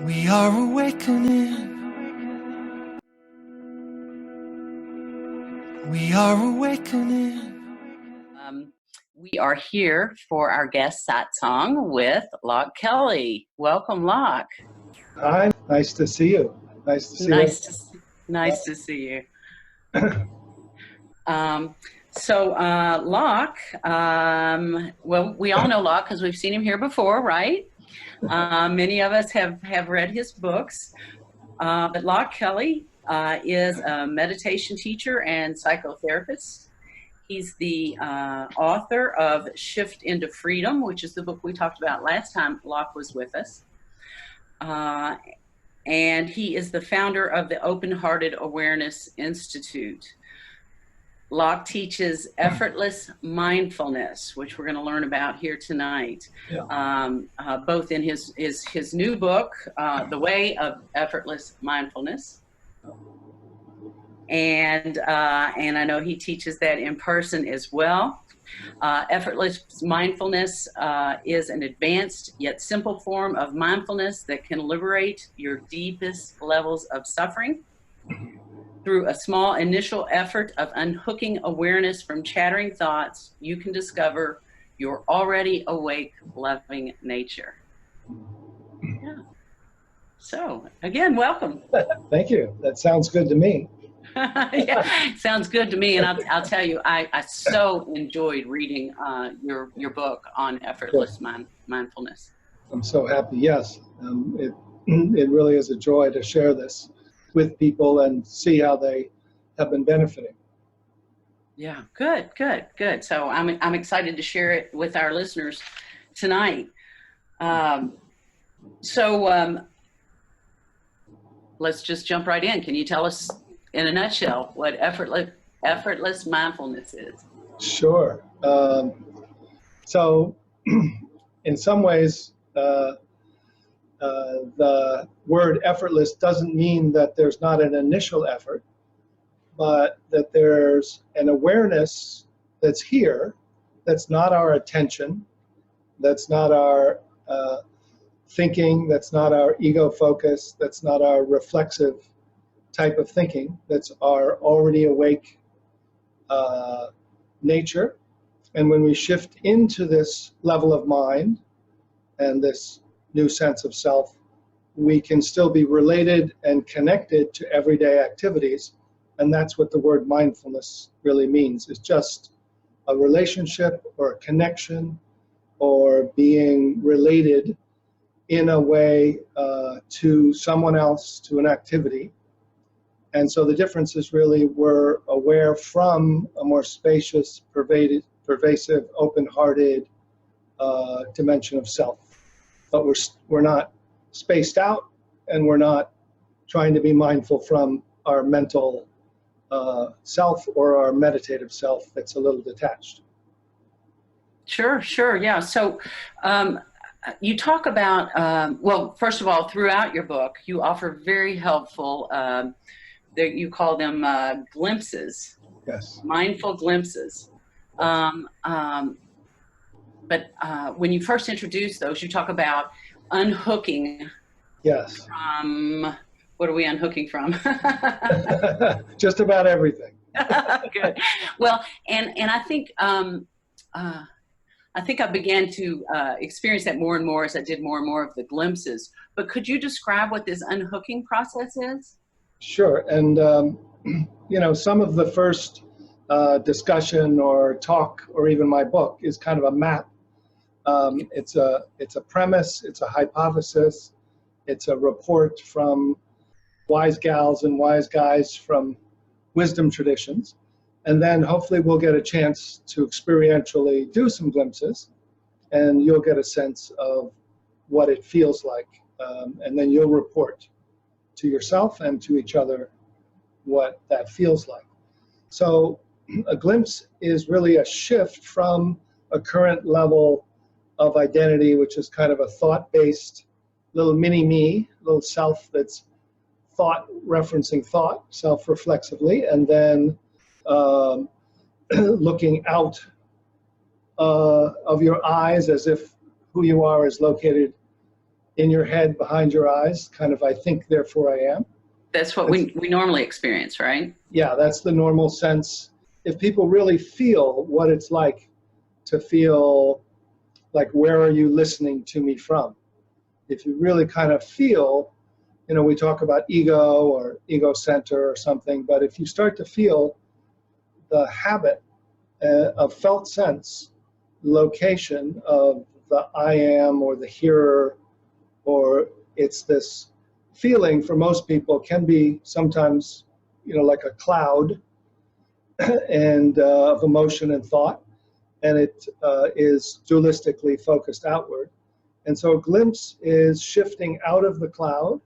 We are awakening. We are awakening. We are here for our guest Satsang with Loch Kelly. Welcome, Loch. Hi, nice to see you. Nice to see you. Nice to see you. Loch, well, we all know Loch because we've seen him here before, right? Many of us have read his books. But Loch Kelly is a meditation teacher and psychotherapist. He's the author of Shift into Freedom, which is the book we talked about last time Loch was with us. And he is the founder of the Open-Hearted Awareness Institute. Loch teaches effortless mindfulness, which we're going to learn about here tonight, both in his new book, The Way of Effortless Mindfulness, and I know he teaches that in person as well. Effortless mindfulness is an advanced yet simple form of mindfulness that can liberate your deepest levels of suffering. Through a small initial effort of unhooking awareness from chattering thoughts, you can discover your already awake, loving nature. Yeah. So, again, welcome. Thank you. That sounds good to me. Yeah, sounds good to me. And I'll tell you, I so enjoyed reading your book on effortless mindfulness. I'm so happy. Yes, it really is a joy to share this with people and see how they have been benefiting. Yeah, good. So I'm excited to share it with our listeners tonight. Let's just jump right in. Can you tell us in a nutshell what effortless mindfulness is? Sure. So in some ways, the word effortless doesn't mean that there's not an initial effort, but that there's an awareness that's here, that's not our attention, that's not our thinking, that's not our ego focus, that's not our reflexive type of thinking, that's our already awake nature. And when we shift into this level of mind and this new sense of self, we can still be related and connected to everyday activities. And that's what the word mindfulness really means. It's just a relationship or a connection or being related in a way to someone else, to an activity. And so the difference is really we're aware from a more spacious, pervasive, open-hearted dimension of self. But we're not spaced out, and we're not trying to be mindful from our mental self or our meditative self that's a little detached. Sure, yeah. So you talk about, well, first of all, throughout your book, you offer very helpful, you call them glimpses. Yes. Mindful glimpses. But when you first introduce those, you talk about unhooking. Yes. From, what are we unhooking from? Just about everything. Good. Well, and I think I began to experience that more and more as I did more and more of the glimpses. But could you describe what this unhooking process is? Sure. And you know, some of the first discussion or talk or even my book is kind of a map. It's a premise, it's a hypothesis, it's a report from wise gals and wise guys from wisdom traditions. And then hopefully we'll get a chance to experientially do some glimpses, and you'll get a sense of what it feels like. And then you'll report to yourself and to each other what that feels like. So a glimpse is really a shift from a current level of identity, which is kind of a thought-based little mini-me, little self that's thought referencing thought, self-reflexively, and then looking out of your eyes as if who you are is located in your head behind your eyes, kind of I think, therefore I am. That's what we normally experience, right? Yeah, that's the normal sense. If people really feel what it's like to feel like, where are you listening to me from? If you really kind of feel, you know, we talk about ego or ego center or something, but if you start to feel the habit of felt sense, location of the I am or the hearer, or it's this feeling for most people can be sometimes, you know, like a cloud and of emotion and thought, and it is dualistically focused outward. And so a glimpse is shifting out of the cloud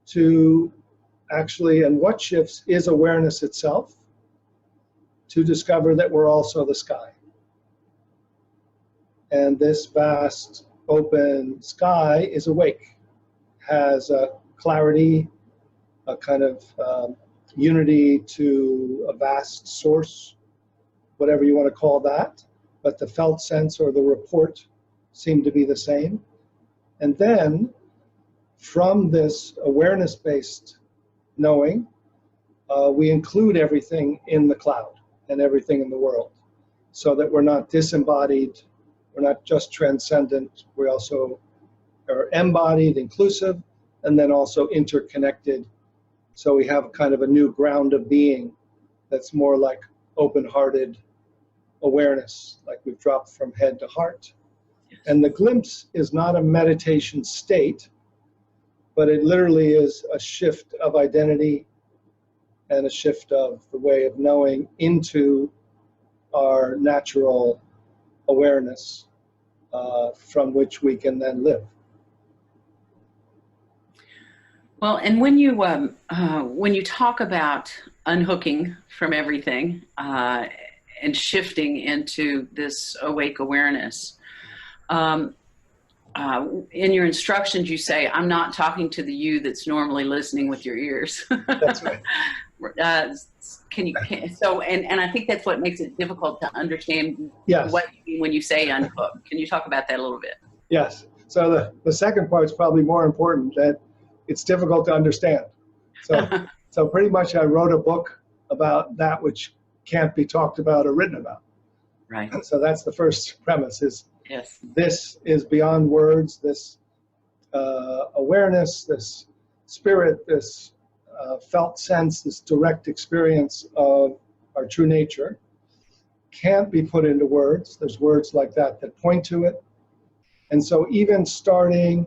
to actually, and what shifts is awareness itself, to discover that we're also the sky. And this vast open sky is awake, has a clarity, a kind of unity to a vast source, whatever you want to call that, but the felt sense or the report seem to be the same. And then from this awareness-based knowing, we include everything in the cloud and everything in the world, so that we're not disembodied, we're not just transcendent, we also are embodied, inclusive, and then also interconnected. So we have kind of a new ground of being that's more like open-hearted awareness, like we've dropped from head to heart. And the glimpse is not a meditation state, but it literally is a shift of identity and a shift of the way of knowing into our natural awareness, from which we can then live. Well, and when you talk about unhooking from everything and shifting into this awake awareness, in your instructions you say, I'm not talking to the you that's normally listening with your ears. That's right. And I think that's what makes it difficult to understand. Yes. What you mean when you say unhook. Can you talk about that a little bit? Yes. So the second part is probably more important, that it's difficult to understand. So pretty much I wrote a book about that which can't be talked about or written about. Right. So that's the first premise, is Yes. this is beyond words, this awareness, this spirit, this felt sense, this direct experience of our true nature can't be put into words. There's words like that that point to it. And so even starting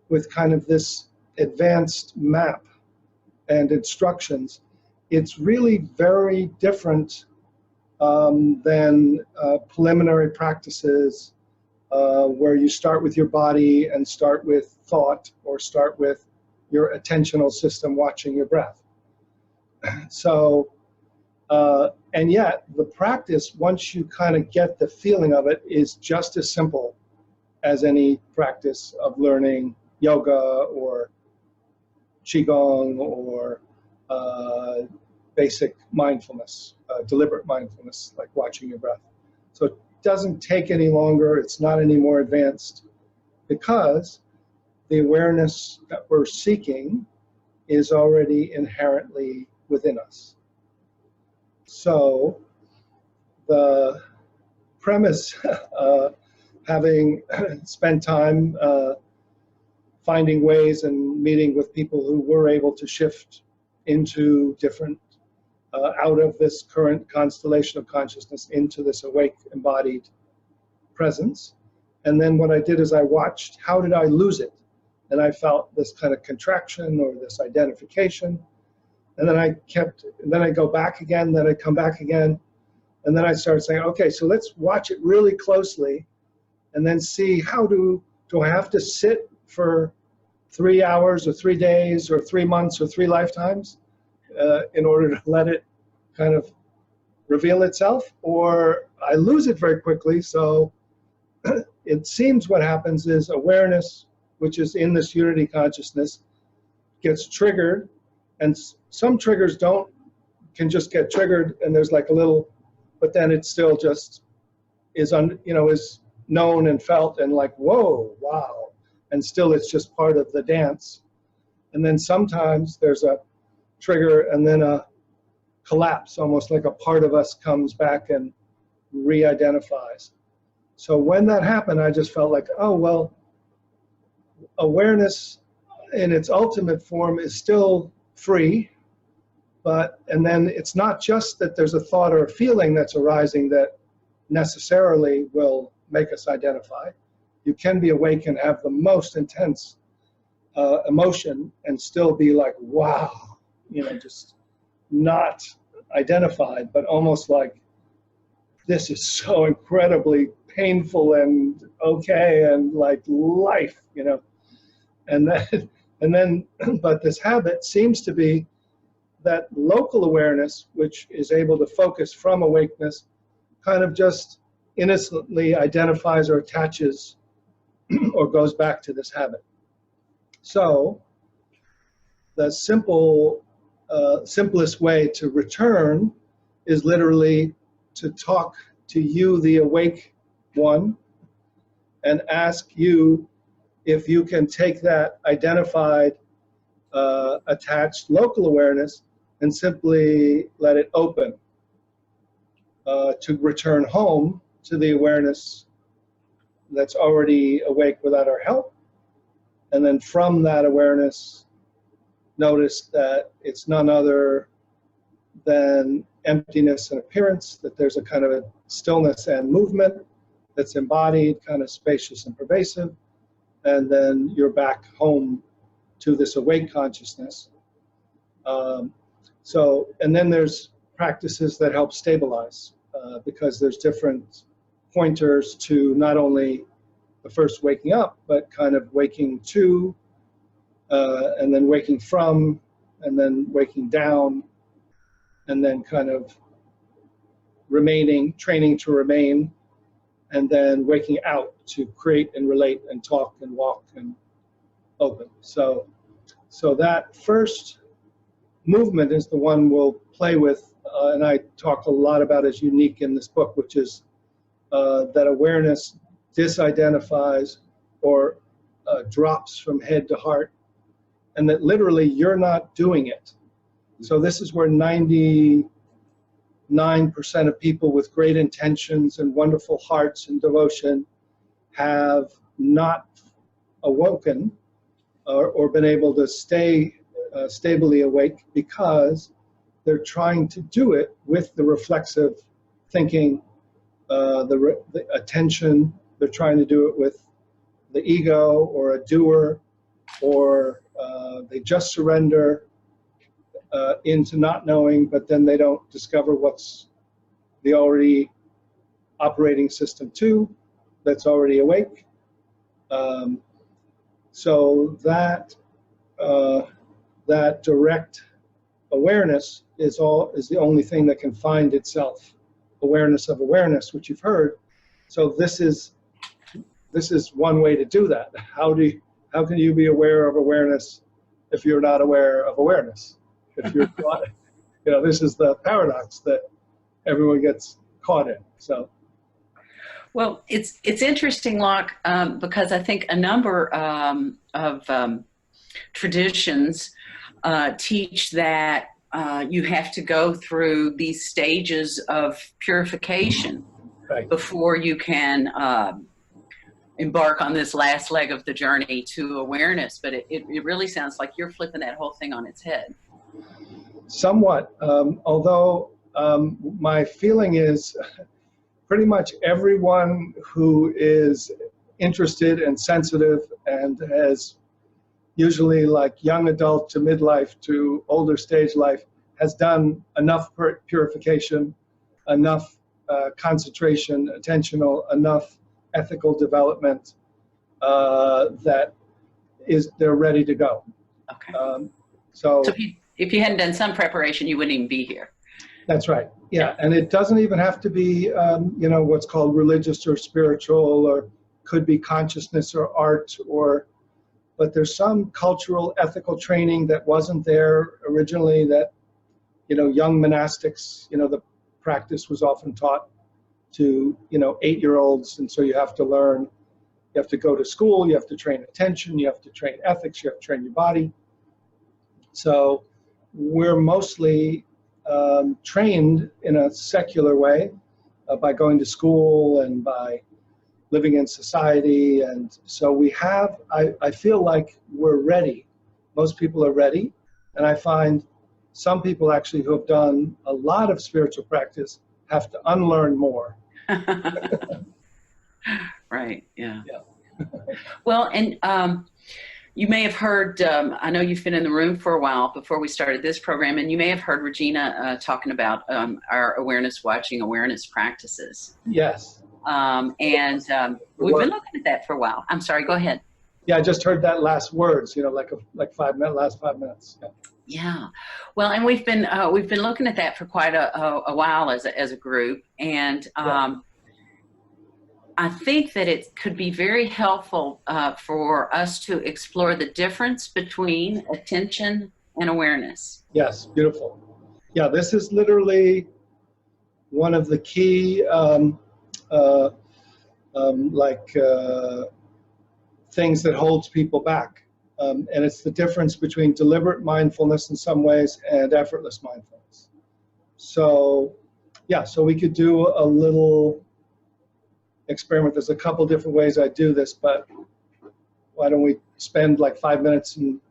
with kind of this advanced map and instructions, it's really very different than preliminary practices where you start with your body and start with thought, or start with your attentional system watching your breath. So, and yet the practice, once you kind of get the feeling of it, is just as simple as any practice of learning yoga or qigong or basic mindfulness, deliberate mindfulness, like watching your breath. So it doesn't take any longer, it's not any more advanced, because the awareness that we're seeking is already inherently within us. So the premise, having spent time finding ways and meeting with people who were able to shift into different, out of this current constellation of consciousness into this awake embodied presence. And then what I did is I watched, how did I lose it? And I felt this kind of contraction or this identification. And then then I go back again, then I come back again. And then I started saying, okay, so let's watch it really closely and then see, how do I have to sit for 3 hours or 3 days or 3 months or 3 lifetimes in order to let it kind of reveal itself? Or I lose it very quickly. So it seems what happens is awareness, which is in this unity consciousness, gets triggered, and some triggers can just get triggered, and there's like a little, but then it still just is known and felt, and like, whoa, wow. and still it's just part of the dance. And then sometimes there's a trigger and then a collapse, almost like a part of us comes back and re-identifies. So when that happened, I just felt like, oh, well, awareness in its ultimate form is still free, and then it's not just that there's a thought or a feeling that's arising that necessarily will make us identify. You can be awake and have the most intense emotion and still be like, wow, just not identified, but almost like, this is so incredibly painful and okay and like life, and then but this habit seems to be that local awareness, which is able to focus from awakeness, kind of just innocently identifies or attaches or goes back to this habit. So the simplest way to return is literally to talk to you, the awake one, and ask you if you can take that identified, attached local awareness and simply let it open to return home to the awareness that's already awake without our help. And then from that awareness, notice that it's none other than emptiness and appearance, that there's a kind of a stillness and movement that's embodied, kind of spacious and pervasive, and then you're back home to this awake consciousness. And then there's practices that help stabilize, because there's different pointers to not only the first waking up, but kind of waking to, and then waking from, and then waking down, and then kind of remaining, training to remain, and then waking out to create and relate and talk and walk and open. So that first movement is the one we'll play with, and I talk a lot about as unique in this book, which is that awareness disidentifies or drops from head to heart, and that literally you're not doing it. So this is where 99% of people with great intentions and wonderful hearts and devotion have not awoken or been able to stay stably awake, because they're trying to do it with the reflexive thinking, the attention. They're trying to do it with the ego or a doer, or they just surrender into not knowing, but then they don't discover what's the already operating system two that's already awake. So that direct awareness is the only thing that can find itself, awareness of awareness, which you've heard. So this is one way to do that. How can you be aware of awareness if you're not aware of awareness? If you're caught, this is the paradox that everyone gets caught in. So, well, it's interesting, Loch, because I think a number of traditions teach that you have to go through these stages of purification, right, before you can embark on this last leg of the journey to awareness. But it really sounds like you're flipping that whole thing on its head. Somewhat, although my feeling is pretty much everyone who is interested and sensitive and has usually like young adult to midlife to older stage life has done enough purification, enough concentration, attentional, enough ethical development that they're ready to go. Okay. So if you hadn't done some preparation, you wouldn't even be here. That's right. Yeah, and it doesn't even have to be, what's called religious or spiritual, or could be consciousness or art, but there's some cultural, ethical training that wasn't there originally. That, young monastics, the practice was often taught to, 8-year-olds, and so you have to learn You have to go to school, you have to train attention, you have to train ethics, you have to train your body. So we're mostly trained in a secular way by going to school and by living in society. And so we have, I feel like we're ready. Most people are ready. And I find some people actually who have done a lot of spiritual practice have to unlearn more. Right, yeah. Yeah. Well, and you may have heard, I know you've been in the room for a while before we started this program, and you may have heard Regina talking about our awareness watching, awareness practices. Yes. We've been looking at that for a while. I'm sorry, go ahead. Yeah, I just heard that last words, you know, like last 5 minutes. Yeah. Yeah, well, and we've been looking at that for quite a while as a group, and I think that it could be very helpful for us to explore the difference between attention and awareness. Yes, beautiful. Yeah, this is literally one of the key things that holds people back. And it's the difference between deliberate mindfulness in some ways and effortless mindfulness. So, yeah, so we could do a little experiment. There's a couple different ways I do this, but why don't we spend like 5 minutes and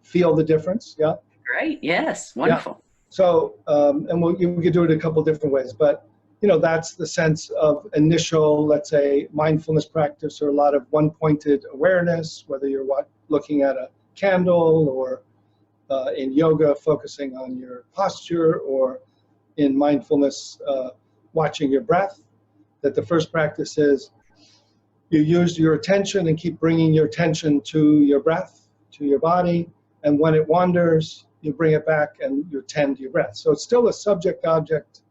feel the difference? Yeah. Great. Yes. Wonderful. Yeah. So, and we could do it a couple different ways, but you know, that's the sense of initial, let's say, mindfulness practice, or a lot of one-pointed awareness, whether you're looking at a candle, or in yoga, focusing on your posture, or in mindfulness, watching your breath. That the first practice is you use your attention and keep bringing your attention to your breath, to your body, and when it wanders, you bring it back and you tend to your breath. So it's still a subject-object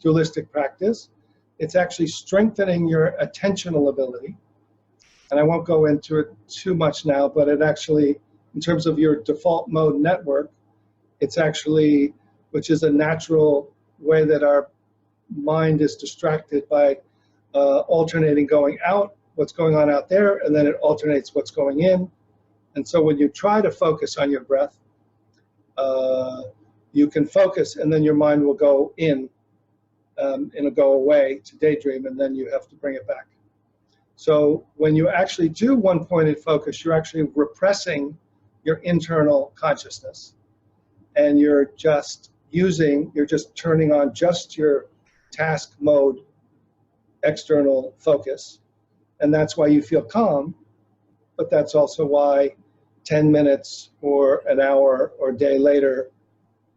dualistic practice. It's actually strengthening your attentional ability. And I won't go into it too much now, but it actually, in terms of your default mode network, it's actually, which is a natural way that our mind is distracted by alternating going out, what's going on out there, and then it alternates what's going in. And so when you try to focus on your breath, you can focus and then your mind will go in, and it'll go away to daydream, and then you have to bring it back. So when you actually do one-pointed focus, you're actually repressing your internal consciousness, and you're just turning on just your task mode external focus, and that's why you feel calm, but that's also why 10 minutes or an hour or a day later,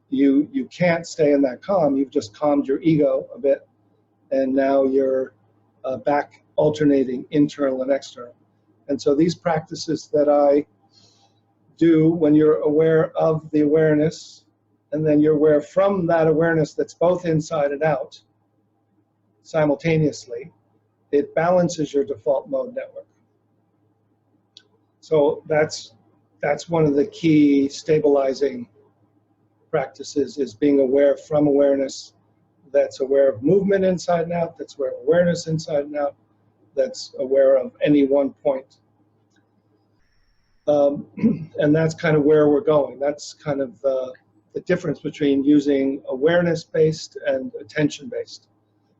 you can't stay in that calm. You've just calmed your ego a bit, and now you're back alternating internal and external. And so these practices that I do, when you're aware of the awareness, and then you're aware from that awareness that's both inside and out simultaneously, it balances your default mode network. So that's one of the key stabilizing practices, is being aware from awareness that's aware of movement inside and out, that's aware of awareness inside and out, that's aware of any one point. And that's kind of where we're going. That's kind of the difference between using awareness-based and attention-based.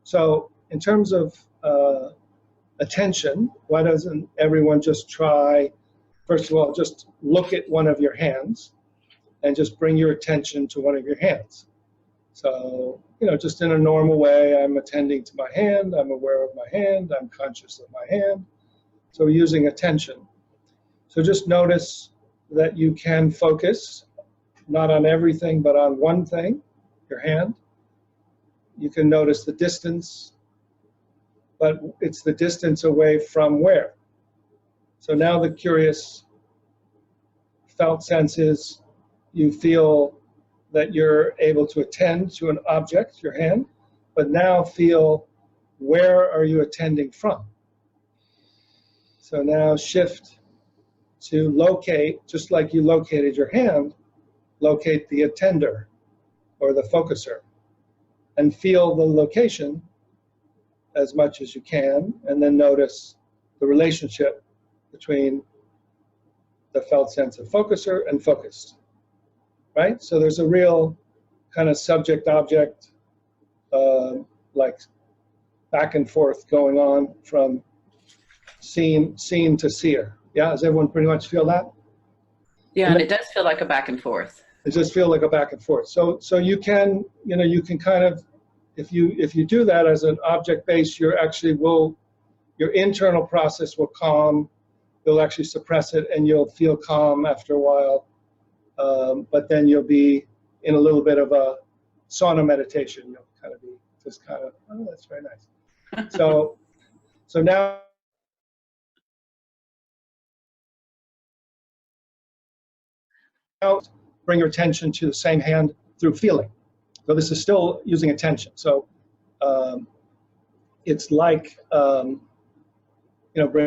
So in terms of attention, why doesn't everyone just try, first of all, just look at one of your hands and just bring your attention to one of your hands. So, you know, just in a normal way, I'm attending to my hand, I'm aware of my hand, I'm conscious of my hand. So using attention. So just notice that you can focus, not on everything, but on one thing, your hand. You can notice the distance, but it's the distance away from where? So now the curious felt sense is you feel that you're able to attend to an object, your hand, but now feel, where are you attending from? So now shift to locate, just like you located your hand, locate the attender or the focuser, and feel the location as much as you can, and then notice the relationship between the felt sense of focuser and focused, right? So there's a real kind of subject-object, like back and forth going on from scene to seer. Yeah, does everyone pretty much feel that? Yeah, and it does feel like a back and forth. It just feels like a back and forth. So you can, you can kind of, if you do that as an object base, your internal process will calm. You'll actually suppress it, and you'll feel calm after a while. But then you'll be in a little bit of a sauna meditation. You'll kind of be just kind of, oh, that's very nice. So now bring your attention to the same hand through feeling. So this is still using attention. So it's like bringing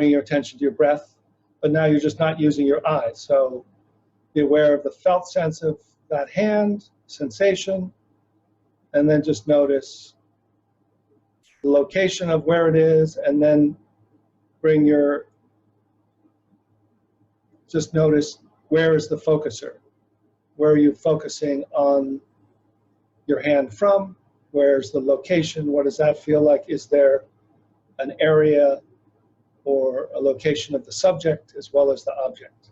your attention to your breath, but now you're just not using your eyes. So be aware of the felt sense of that hand, sensation, and then just notice the location of where it is, and then just notice where is the focuser. Where are you focusing on your hand from? Where's the location? What does that feel like? Is there an area or a location of the subject as well as the object,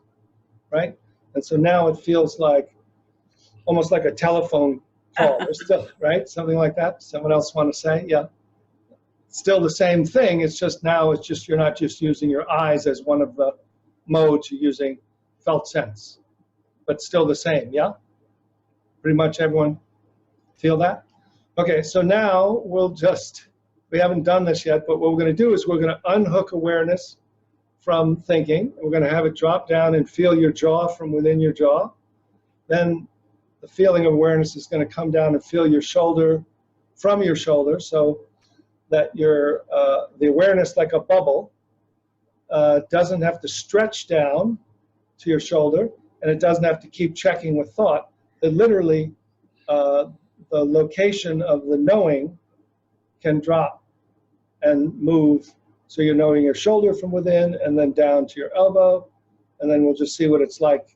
right? And so now it feels like almost like a telephone call. There's still, right? Something like that. Someone else want to say? Yeah. Still the same thing. It's just now you're not just using your eyes as one of the modes. You're using felt sense, but still the same. Yeah. Pretty much everyone feel that? Okay. So now we haven't done this yet, but what we're going to do is we're going to unhook awareness from thinking. We're going to have it drop down and feel your jaw from within your jaw. Then the feeling of awareness is going to come down and feel your shoulder from your shoulder, so that the awareness, like a bubble, doesn't have to stretch down to your shoulder, and it doesn't have to keep checking with thought. That literally, the location of the knowing can drop and move, so you're knowing your shoulder from within and then down to your elbow, and then we'll just see what it's like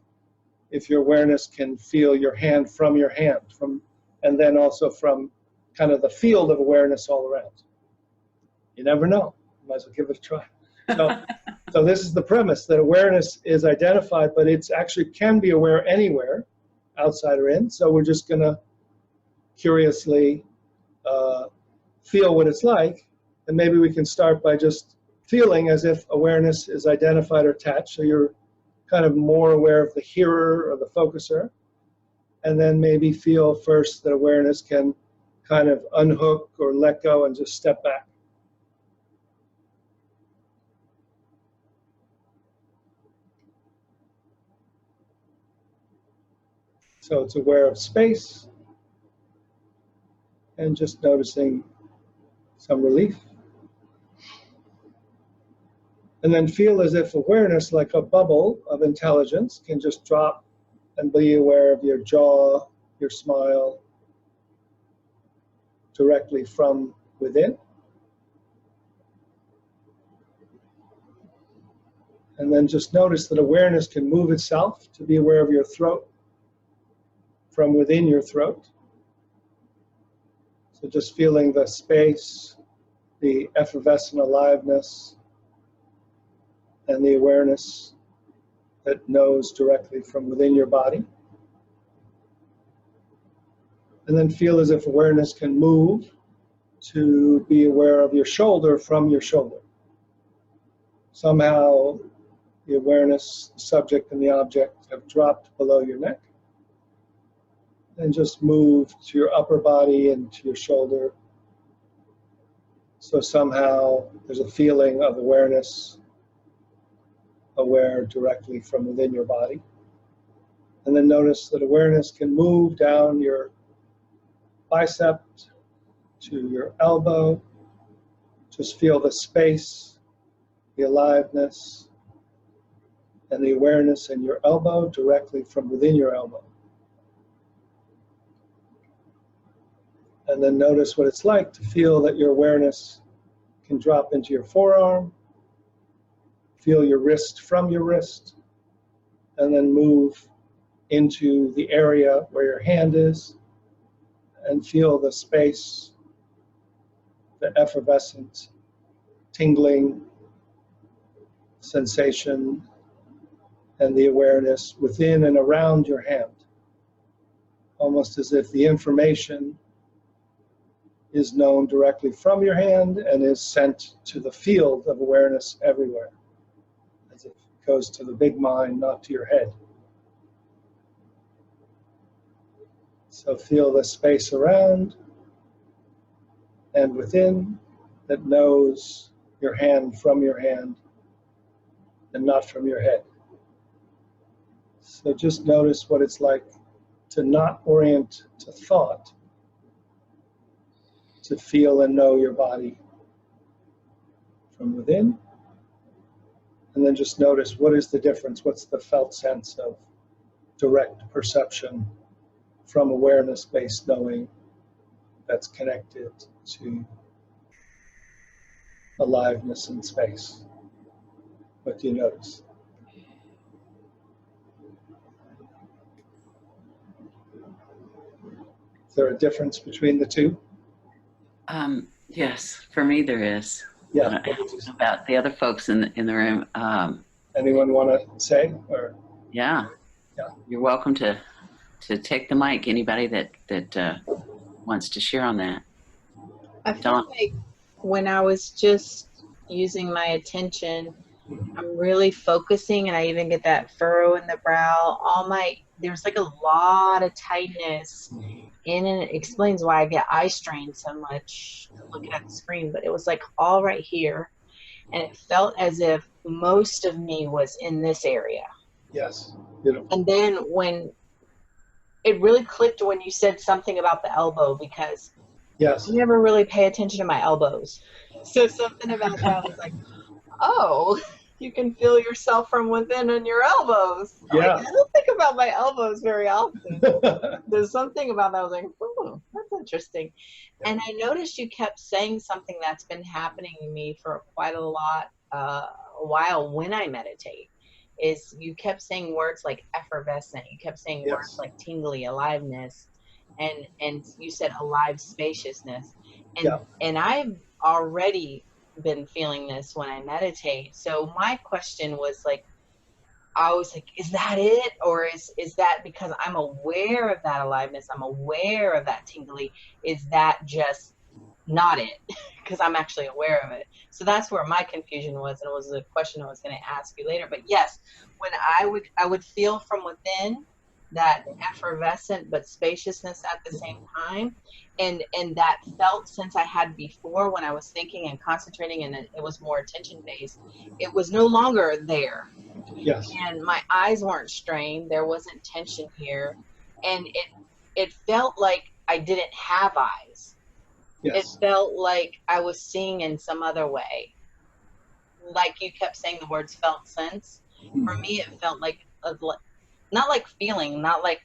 if your awareness can feel your hand from your hand, and then also from kind of the field of awareness all around. You never know. Might as well give it a try. So this is the premise, that awareness is identified, but it's actually can be aware anywhere, outside or in. So we're just going to curiously feel what it's like, and maybe we can start by just feeling as if awareness is identified or attached. So you're kind of more aware of the hearer or the focuser, and then maybe feel first that awareness can kind of unhook or let go and just step back. So it's aware of space and just noticing some relief. And then feel as if awareness, like a bubble of intelligence, can just drop and be aware of your jaw, your smile, directly from within. And then just notice that awareness can move itself to be aware of your throat, from within your throat. So just feeling the space, the effervescent aliveness, and the awareness that knows directly from within your body. And then feel as if awareness can move to be aware of your shoulder from your shoulder. Somehow the awareness, the subject and the object have dropped below your neck. And just move to your upper body and to your shoulder. So somehow there's a feeling of awareness, aware directly from within your body. And then notice that awareness can move down your bicep to your elbow. Just feel the space, the aliveness, and the awareness in your elbow directly from within your elbow. And then notice what it's like to feel that your awareness can drop into your forearm, feel your wrist from your wrist, and then move into the area where your hand is and feel the space, the effervescent, tingling sensation and the awareness within and around your hand. Almost as if the information is known directly from your hand and is sent to the field of awareness everywhere. As if it goes to the big mind, not to your head. So feel the space around and within that knows your hand from your hand and not from your head. So just notice what it's like to not orient to thought, to feel and know your body from within. And then just notice what is the difference, what's the felt sense of direct perception from awareness-based knowing that's connected to aliveness in space. What do you notice? Is there a difference between the two? Yes, for me there is. Yeah. I don't know about the other folks in the room. Anyone want to say? Or Yeah. You're welcome to take the mic. Anybody that wants to share on that. I feel like when I was just using my attention, I'm really focusing, and I even get that furrow in the brow. There's like a lot of tightness in it. It explains why I get eye strain so much looking at the screen, but it was like all right here, and it felt as if most of me was in this area. yes, beautiful. And then when it really clicked when you said something about the elbow, because Yes. I never really pay attention to my elbows. So something about that was like, oh, you can feel yourself from within on your elbows. Yeah. Like, I don't think about my elbows very often. There's something about that. I was like, oh, that's interesting. Yeah. And I noticed you kept saying something that's been happening to me for quite a while when I meditate. Is you kept saying words like effervescent. You kept saying Yes. words like tingly, aliveness. And you said alive spaciousness. And I've already been feeling this when I meditate. So my question was like, I was like, is that it? Or is that because I'm aware of that aliveness, I'm aware of that tingly, is that just not it? Because I'm actually aware of it. So that's where my confusion was, and it was a question I was going to ask you later. But yes, when I would feel from within that effervescent but spaciousness at the same time, and that felt sense I had before when I was thinking and concentrating, and it was more attention based. It was no longer there. Yes. And my eyes weren't strained. There wasn't tension here, and it felt like I didn't have eyes. Yes. It felt like I was seeing in some other way. Like you kept saying the words felt sense. For me, it felt like not like feeling, not like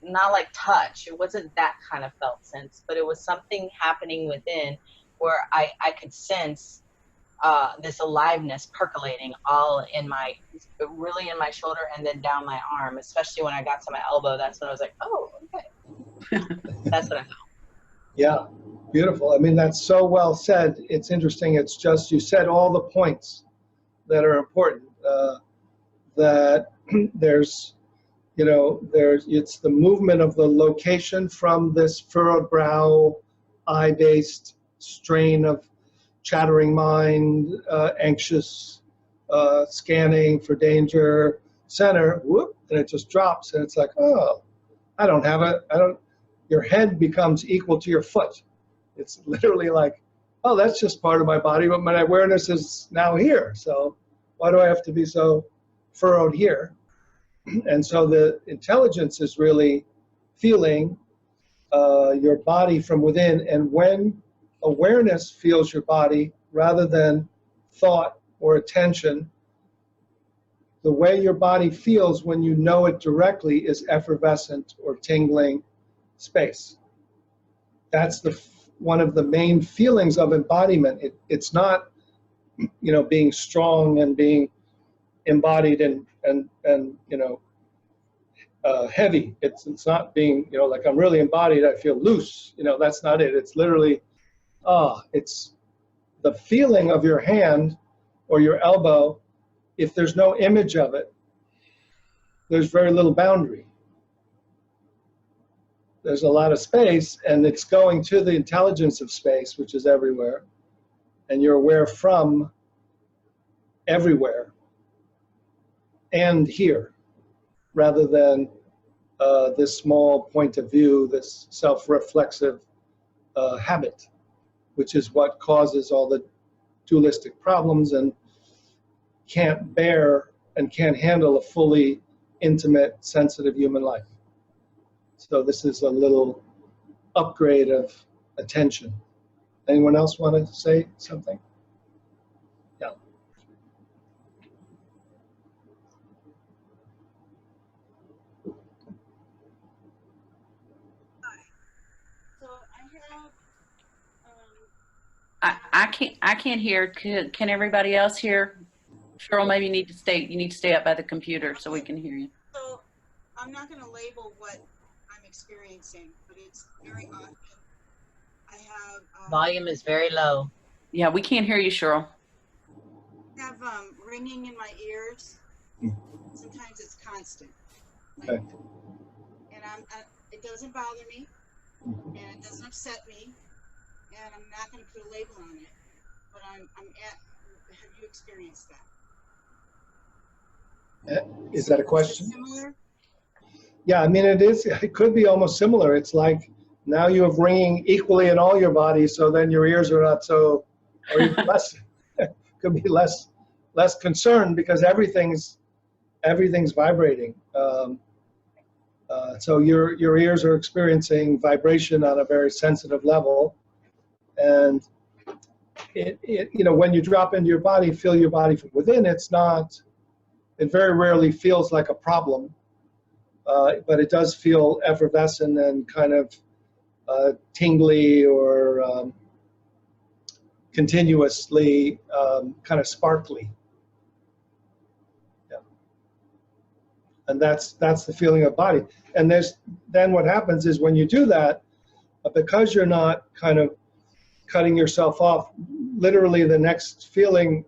touch. It wasn't that kind of felt sense, but it was something happening within where I could sense this aliveness percolating all really in my shoulder and then down my arm, especially when I got to my elbow. That's when I was like, oh, okay. That's what I felt. Yeah, beautiful. I mean, that's so well said. It's interesting. It's just, you said all the points that are important. That there's, it's the movement of the location from this furrowed brow, eye-based strain of chattering mind, anxious, scanning for danger, center, whoop, and it just drops, and it's like, oh, I don't have it. Your head becomes equal to your foot. It's literally like, oh, that's just part of my body, but my awareness is now here. So why do I have to be so furrowed here? And so the intelligence is really feeling your body from within. And when awareness feels your body rather than thought or attention, the way your body feels when you know it directly is effervescent or tingling space. That's one of the main feelings of embodiment. It's not you know, being strong and being embodied and you know, heavy. It's not being, you know, like I'm really embodied, I feel loose. You know, that's not it. It's literally, it's the feeling of your hand or your elbow. If there's no image of it, there's very little boundary. There's a lot of space, and it's going to the intelligence of space, which is everywhere. And you're aware from everywhere and here, rather than this small point of view, this self-reflexive habit, which is what causes all the dualistic problems and can't bear and can't handle a fully intimate, sensitive human life. So this is a little upgrade of attention. Anyone else want to say something? Yeah. So I have. I can't hear. Can everybody else hear? Cheryl, maybe you need to stay up by the computer so we can hear you. So I'm not going to label what I'm experiencing, but it's very often. I have Volume is very low. Yeah, we can't hear you, Cheryl. I have ringing in my ears. Sometimes it's constant. Like, Okay. and it doesn't bother me, and it doesn't upset me, and I'm not going to put a label on it. But have you experienced that? Is that a question? Similar? Yeah, I mean, it could be almost similar. It's like now you have ringing equally in all your body, so then your ears are not so, or even less, could be less concerned because everything's vibrating. So your ears are experiencing vibration on a very sensitive level, and it you know, when you drop into your body, feel your body from within. It very rarely feels like a problem, but it does feel effervescent and kind of tingly or continuously kind of sparkly. Yeah. And that's the feeling of body. And then what happens is when you do that, because you're not kind of cutting yourself off, literally the next feeling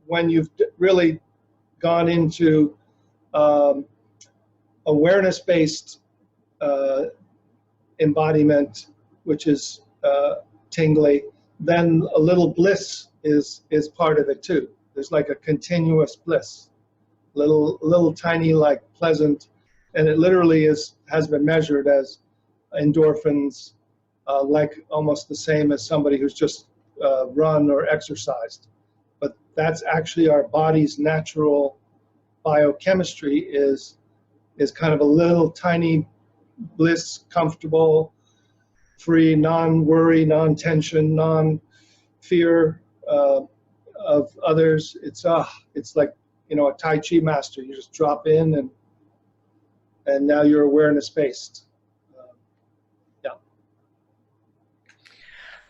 when you've really gone into awareness-based embodiment, which is tingly, then a little bliss is part of it too. There's like a continuous bliss, little tiny, like pleasant, and it literally has been measured as endorphins, like almost the same as somebody who's just run or exercised. But that's actually our body's natural biochemistry is kind of a little tiny bliss, comfortable, free, non-worry, non-tension, non-fear of others. It's like, you know, a Tai Chi master. You just drop in and now you're awareness based.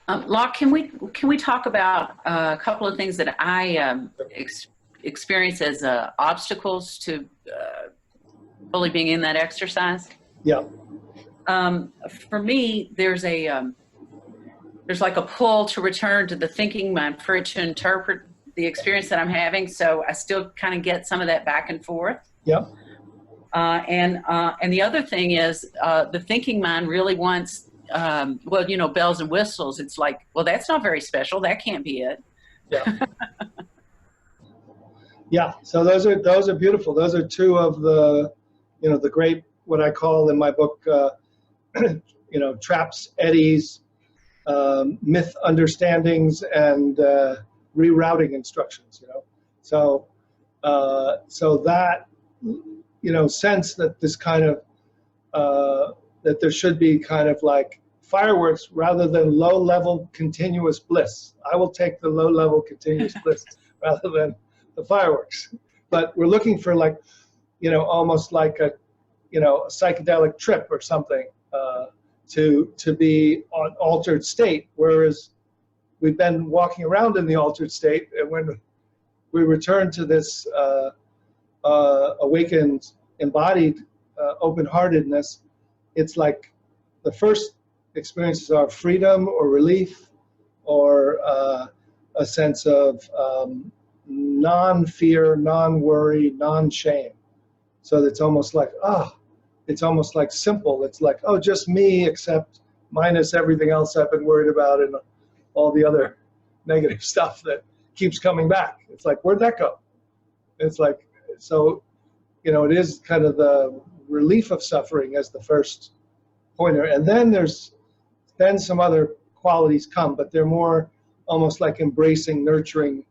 Loch, can we talk about a couple of things that I experience as obstacles to fully being in that exercise? Yeah. For me, there's like a pull to return to the thinking mind for it to interpret the experience that I'm having. So I still kind of get some of that back and forth. Yeah. And the other thing is the thinking mind really wants. Well, you know, bells and whistles. It's like, well, that's not very special. That can't be it. Yeah. Yeah. So those are beautiful. Those are two of the, you know, the great, what I call in my book, you know, traps, eddies, myth understandings, and rerouting instructions. You know, so that, you know, sense that this kind of that there should be kind of like fireworks rather than low-level continuous bliss. I will take the low-level continuous bliss rather than the fireworks. But we're looking for, like, you know, almost like a, you know, a psychedelic trip or something to be on altered state. Whereas we've been walking around in the altered state, and when we return to this awakened, embodied open-heartedness, it's like the first experiences are freedom or relief, or a sense of non-fear, non-worry, non-shame. So it's almost like, it's almost like simple. It's like, oh, just me, except minus everything else I've been worried about and all the other negative stuff that keeps coming back. It's like, where'd that go? It's like, so, you know, it is kind of the relief of suffering as the first pointer. And then some other qualities come, but they're more almost like embracing, nurturing,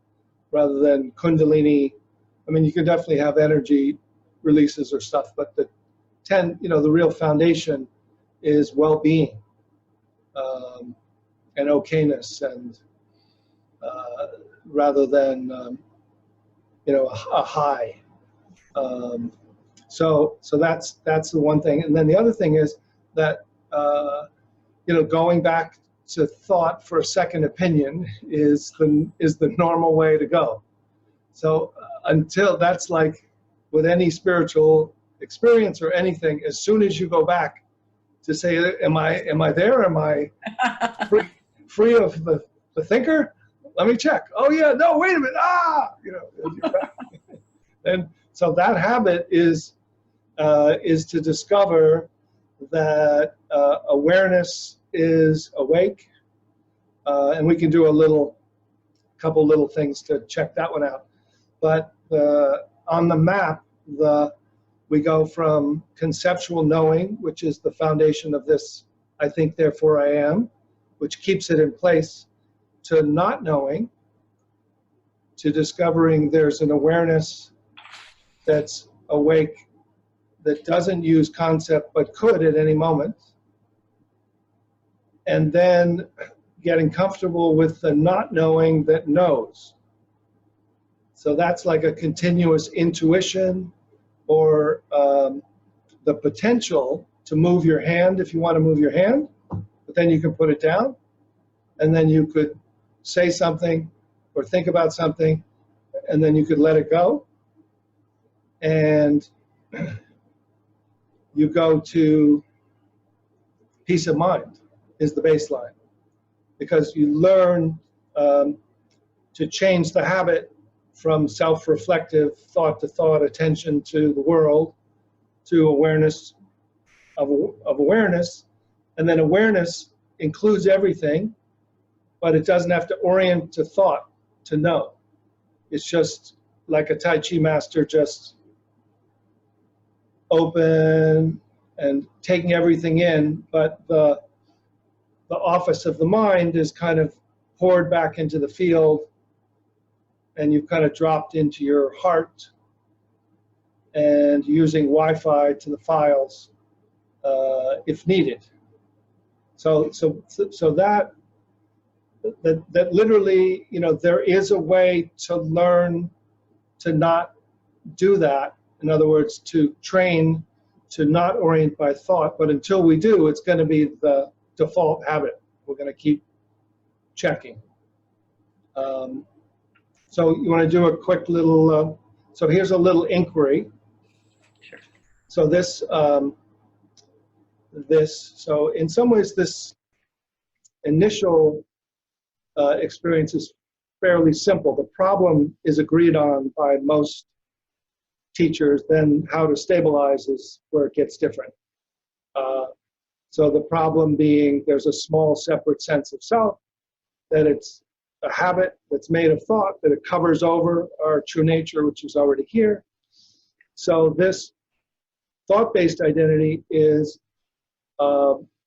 rather than kundalini. I mean, you can definitely have energy releases or stuff, but the real foundation is well-being, and okayness, and rather than a high. So that's the one thing. And then the other thing is that going back to thought for a second opinion is the normal way to go. So until, that's like with any spiritual experience or anything, as soon as you go back to say, am I there? Am I free of the thinker? Let me check. Oh yeah, no, wait a minute. And so that habit is to discover that awareness is awake, and we can do a couple little things to check that one out. But on the map, we go from conceptual knowing, which is the foundation of this, I think, therefore I am, which keeps it in place, to not knowing, to discovering there's an awareness that's awake, that doesn't use concept but could at any moment, and then getting comfortable with the not knowing that knows. So that's like a continuous intuition, or the potential to move your hand if you want to move your hand, but then you can put it down, and then you could say something or think about something, and then you could let it go. And you go to peace of mind is the baseline, because you learn to change the habit from self-reflective thought to thought, attention to the world, to awareness of awareness. And then awareness includes everything, but it doesn't have to orient to thought to know. It's just like a Tai Chi master, just open and taking everything in, but the office of the mind is kind of poured back into the field, and you've kind of dropped into your heart and using Wi-Fi to the files if needed. So that literally, there is a way to learn to not do that. In other words, to train to not orient by thought, but until we do, it's going to be the default habit. We're going to keep checking. So you want to do a quick little, so here's a little inquiry. Sure. So so in some ways this initial experience is fairly simple. The problem is agreed on by most teachers, then how to stabilize is where it gets different. So the problem being there's a small separate sense of self, that it's a habit that's made of thought, that it covers over our true nature, which is already here. So this thought-based identity is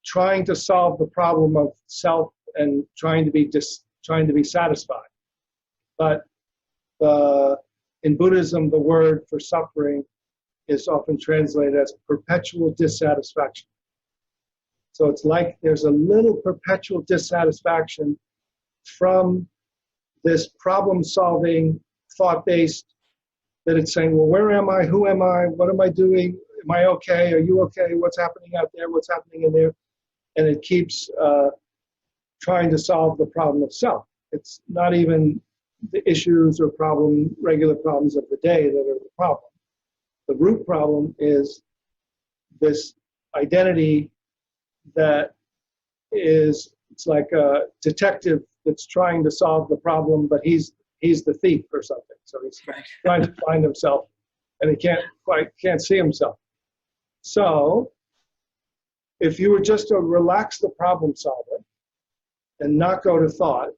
trying to solve the problem of self and trying to be satisfied. But in Buddhism, the word for suffering is often translated as perpetual dissatisfaction. So it's like there's a little perpetual dissatisfaction from this problem-solving, thought-based, that it's saying, well, where am I? Who am I? What am I doing? Am I okay? Are you okay? What's happening out there? What's happening in there? And it keeps trying to solve the problem of self. it's not even the issues or regular problems of the day that are the problem. The root problem is this identity that is, it's like a detective that's trying to solve the problem, but he's the thief or something. So he's trying to find himself, and he can't see himself. So if you were just to relax the problem solver and not go to thought,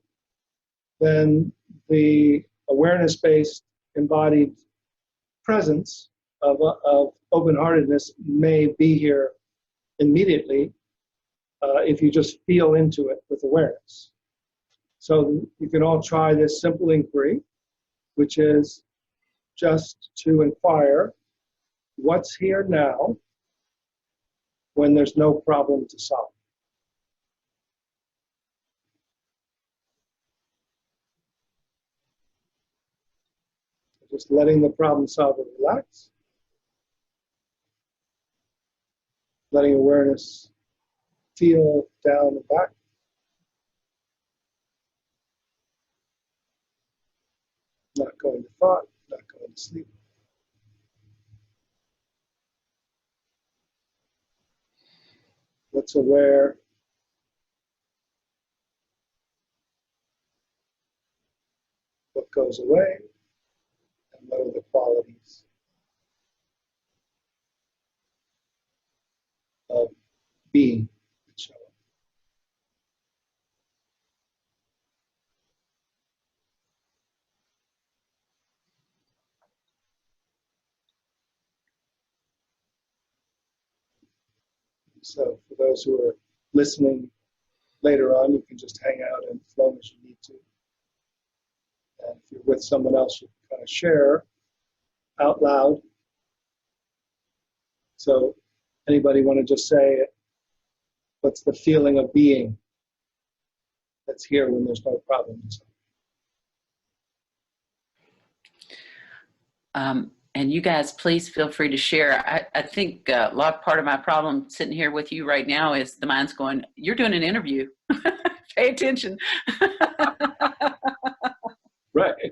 then the awareness-based embodied presence of open-heartedness may be here immediately if you just feel into it with awareness. So you can all try this simple inquiry, which is just to inquire what's here now when there's no problem to solve. Just letting the problem solver relax, letting awareness feel down and back. Not going to thought, not going to sleep. What's aware? What goes away? And what are the qualities of being that show up? So for those who are listening later on, you can just hang out as long as you need to. And if you're with someone else, you can kind of share out loud. So anybody want to just say, what's the feeling of being that's here when there's no problems? And you guys, please feel free to share. I think a lot part of my problem sitting here with you right now is the mind's going, you're doing an interview. Pay attention. Right.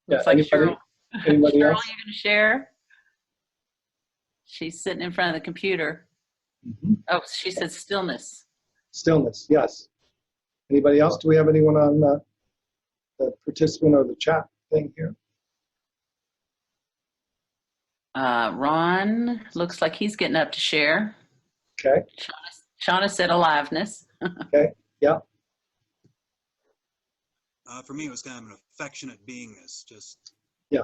Looks like Cheryl. Anybody Cheryl, else? you going to share? She's sitting in front of the computer. Mm-hmm. Oh, she said stillness. Stillness, yes. Anybody else? Do we have anyone on the participant or the chat thing here? Ron looks like he's getting up to share. Okay. Shauna said aliveness. Okay, yeah. For me, it was kind of an affectionate beingness, just Yeah.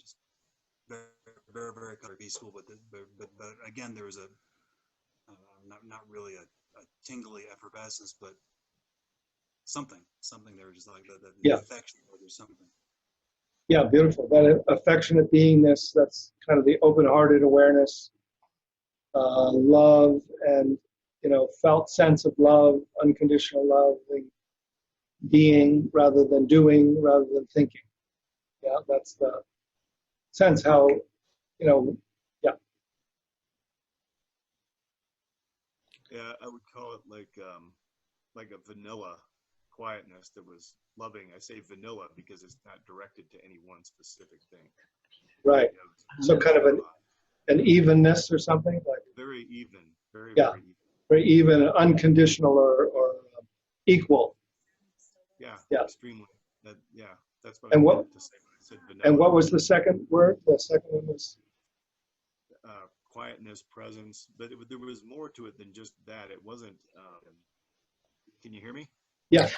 just very, very, very kind of peaceful. But again, there was a not really a tingly effervescence, but something there was just like the Yeah. affection, or there's something. Yeah, beautiful. That affectionate beingness, that's kind of the open-hearted awareness, love, and, felt sense of love, unconditional love, being rather than doing, rather than thinking. Yeah, that's the sense how, yeah. Yeah, I would call it like a vanilla quietness that was loving. I say vanilla because it's not directed to any one specific thing. Right. So kind of an evenness or something like. Very even. Very, yeah. very even. Very even, unconditional, or equal. Yeah. Yeah. Extremely. Yeah. That's what and I what, meant to say when I said vanilla. And what was the second word? The second one was? Quietness, presence, but there was more to it than just that. It wasn't. Can you hear me? Yeah.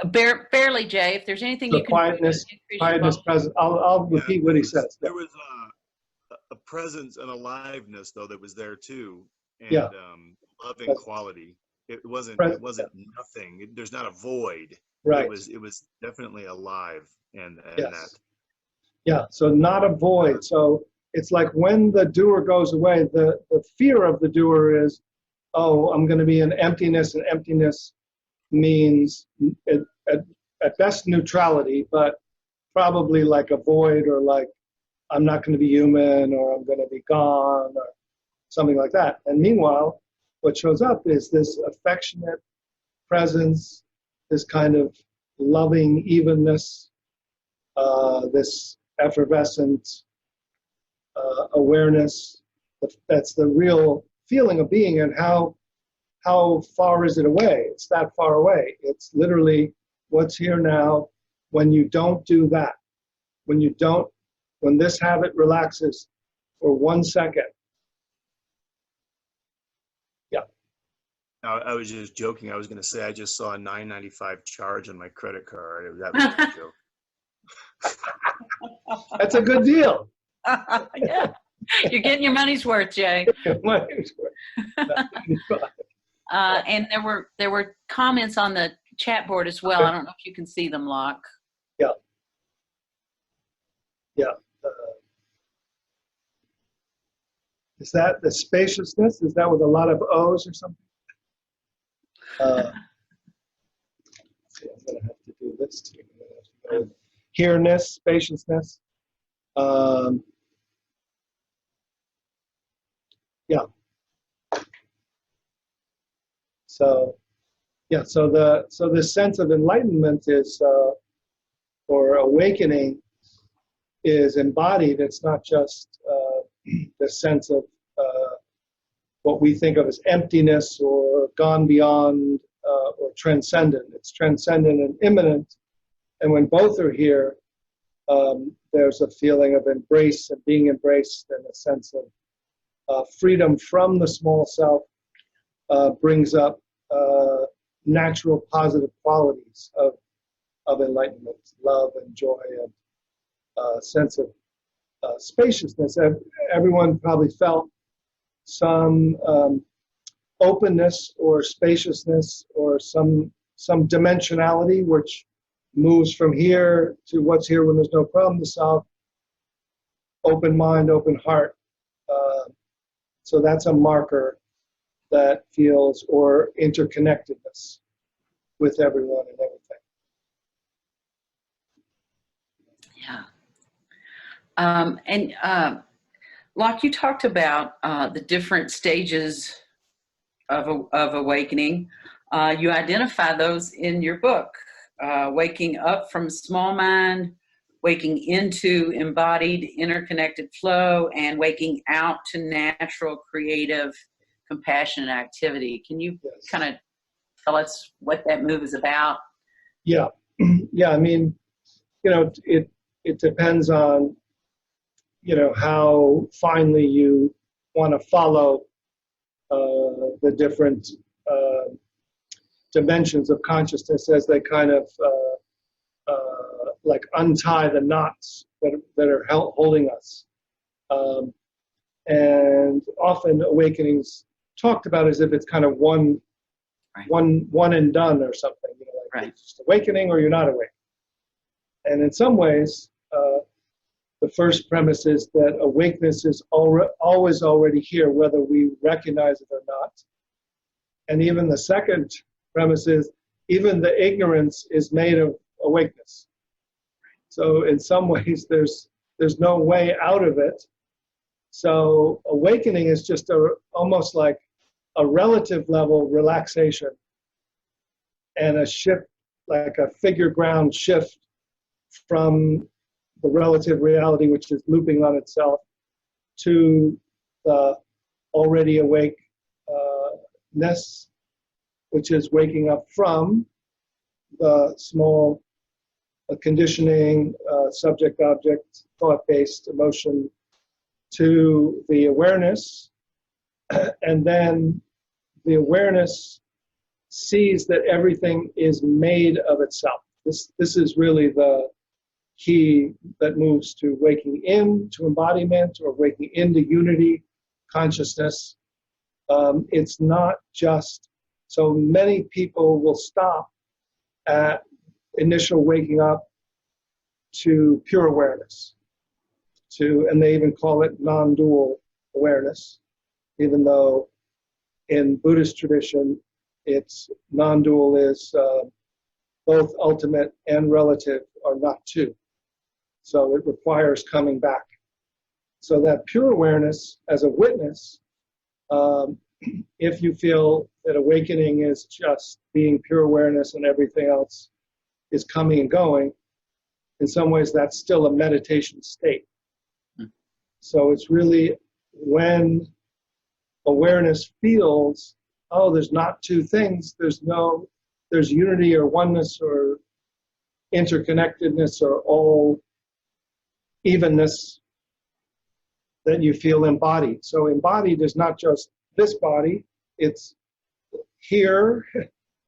Barely, Jay. If there's anything So you can quietness, presence. I'll repeat what he says. There was a presence and aliveness, though, that was there too, and yeah. Loving quality. It wasn't nothing. There's not a void. Right. It was definitely alive, and yes. that. Yeah. So not a void. So it's like when the doer goes away, the fear of the doer is, oh, I'm going to be in emptiness, and emptiness means at best neutrality, but probably like a void, or like I'm not going to be human, or I'm going to be gone, or something like that. And meanwhile, what shows up is this affectionate presence, this kind of loving evenness, this effervescent awareness. That's the real feeling of being. And how far is it away? It's that far away. It's literally what's here now when you don't do that. When this habit relaxes for 1 second. Yeah. I was just joking. I was going to say I just saw a $9.95 charge on my credit card. That was a joke. That's a good deal. Yeah, you're getting your money's worth, Jay. Money's worth. And there were comments on the chat board as well. I don't know if you can see them, Loch. Yeah. Yeah. Is that the spaciousness? Is that with a lot of O's or something? See, I'm going to have to do this too. Here-ness, spaciousness. Yeah. So, yeah. So the sense of enlightenment is, or awakening, is embodied. It's not just the sense of what we think of as emptiness or gone beyond or transcendent. It's transcendent and immanent. And when both are here, there's a feeling of embrace and being embraced, and a sense of freedom from the small self brings up natural positive qualities of enlightenment, love and joy, and sense of spaciousness. Everyone probably felt some openness or spaciousness or some dimensionality which moves from here to what's here when there's no problem to solve. Open mind, open heart. So that's a marker that feels, or interconnectedness with everyone and everything. Yeah. Loch, you talked about the different stages of awakening. You identify those in your book. Waking up from small mind, waking into embodied interconnected flow, and waking out to natural, creative, compassionate activity. Can you kind of tell us what that move is about? Yeah. Yeah, I mean, it depends on, how finely you want to follow the different dimensions of consciousness as they kind of like untie the knots that are holding us. And often awakenings talked about as if it's kind of one and done or something, like it's just awakening or you're not awake. And in some ways, the first premise is that awakeness is always already here, whether we recognize it or not. And even the second premise is even the ignorance is made of awakeness. So in some ways, there's no way out of it. So awakening is just almost like a relative level relaxation and a shift, like a figure ground shift from the relative reality, which is looping on itself, to the already awakeness, which is waking up from the small conditioning, subject-object, thought-based emotion, to the awareness. And then the awareness sees that everything is made of itself. This is really the key that moves to waking into embodiment or waking into unity consciousness. It's not just, so many people will stop at initial waking up to pure awareness, and they even call it non-dual awareness, even though in Buddhist tradition, it's non-dual is both ultimate and relative are not two. So it requires coming back. So that pure awareness as a witness if you feel that awakening is just being pure awareness and everything else is coming and going, in some ways that's still a meditation state. So it's really when awareness feels, oh, there's not two things, there's unity or oneness or interconnectedness or all evenness, that you feel embodied. So embodied is not just this body, it's here,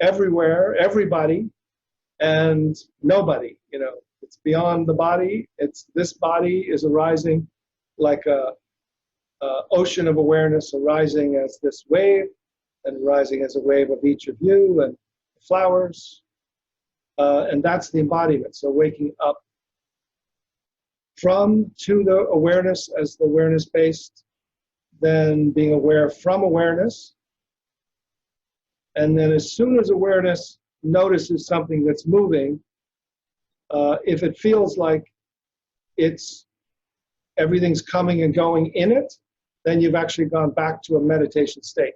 everywhere, everybody, and nobody. You know, it's beyond the body. It's this body is arising like a ocean of awareness, arising as this wave, and rising as a wave of each of you and flowers, and that's the embodiment. So waking up from to the awareness as the awareness based, then being aware from awareness, and then as soon as awareness notices something that's moving, if it feels like everything's coming and going in it, then you've actually gone back to a meditation state.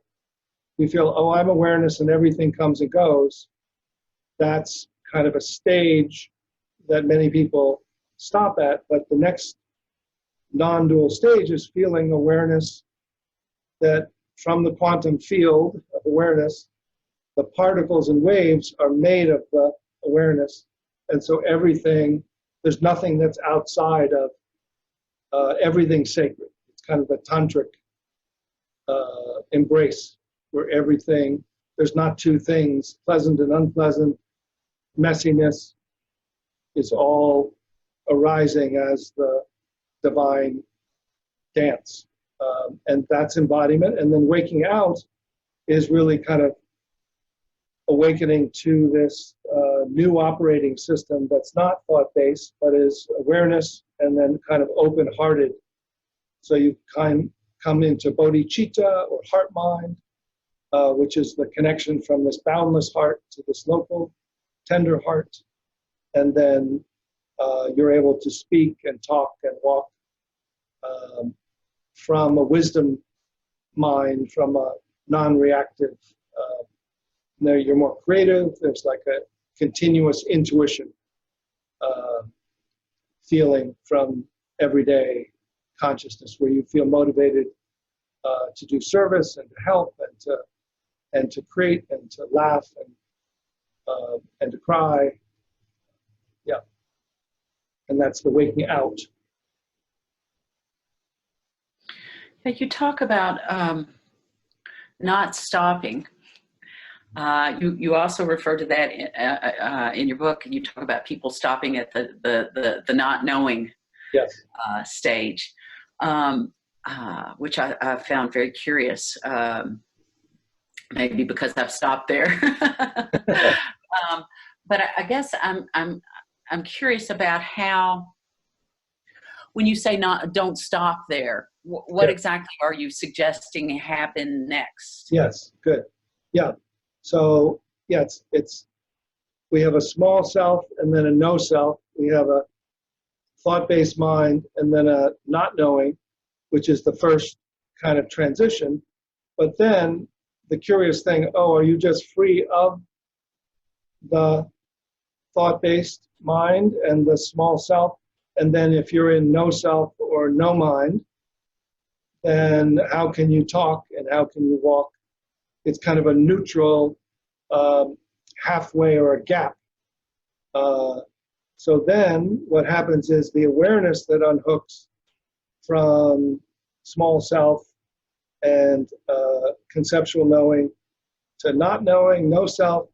You feel, oh, I'm awareness and everything comes and goes. That's kind of a stage that many people stop at, but the next non-dual stage is feeling awareness that from the quantum field of awareness, the particles and waves are made of the awareness. And so everything, there's nothing that's outside of everything sacred. It's kind of a tantric embrace where everything, there's not two things, pleasant and unpleasant, messiness is all arising as the divine dance. And that's embodiment. And then waking out is really kind of awakening to this new operating system that's not thought-based, but is awareness and then kind of open-hearted. So you come into bodhicitta or heart-mind, which is the connection from this boundless heart to this local, tender heart. And then you're able to speak and talk and walk from a wisdom mind, from a non-reactive. There you're more creative. There's like a continuous intuition feeling from everyday consciousness, where you feel motivated to do service and to help and to create and to laugh and to cry. Yeah. And that's the waking out. You talk about not stopping. You also refer to that in your book, and you talk about people stopping at the not knowing Yes. Stage, which I found very curious. Maybe because I've stopped there, but I guess I'm curious about how, when you say don't stop there, what exactly are you suggesting happen next? Yes, good. Yeah. So yeah, it's we have a small self and then a no self. We have a thought-based mind and then a not knowing, which is the first kind of transition. But then the curious thing, oh, are you just free of the thought-based mind and the small self? And then if you're in no self or no mind, then how can you talk and how can you walk? It's kind of a neutral halfway or a gap. So then what happens is the awareness that unhooks from small self and conceptual knowing to not knowing, no self,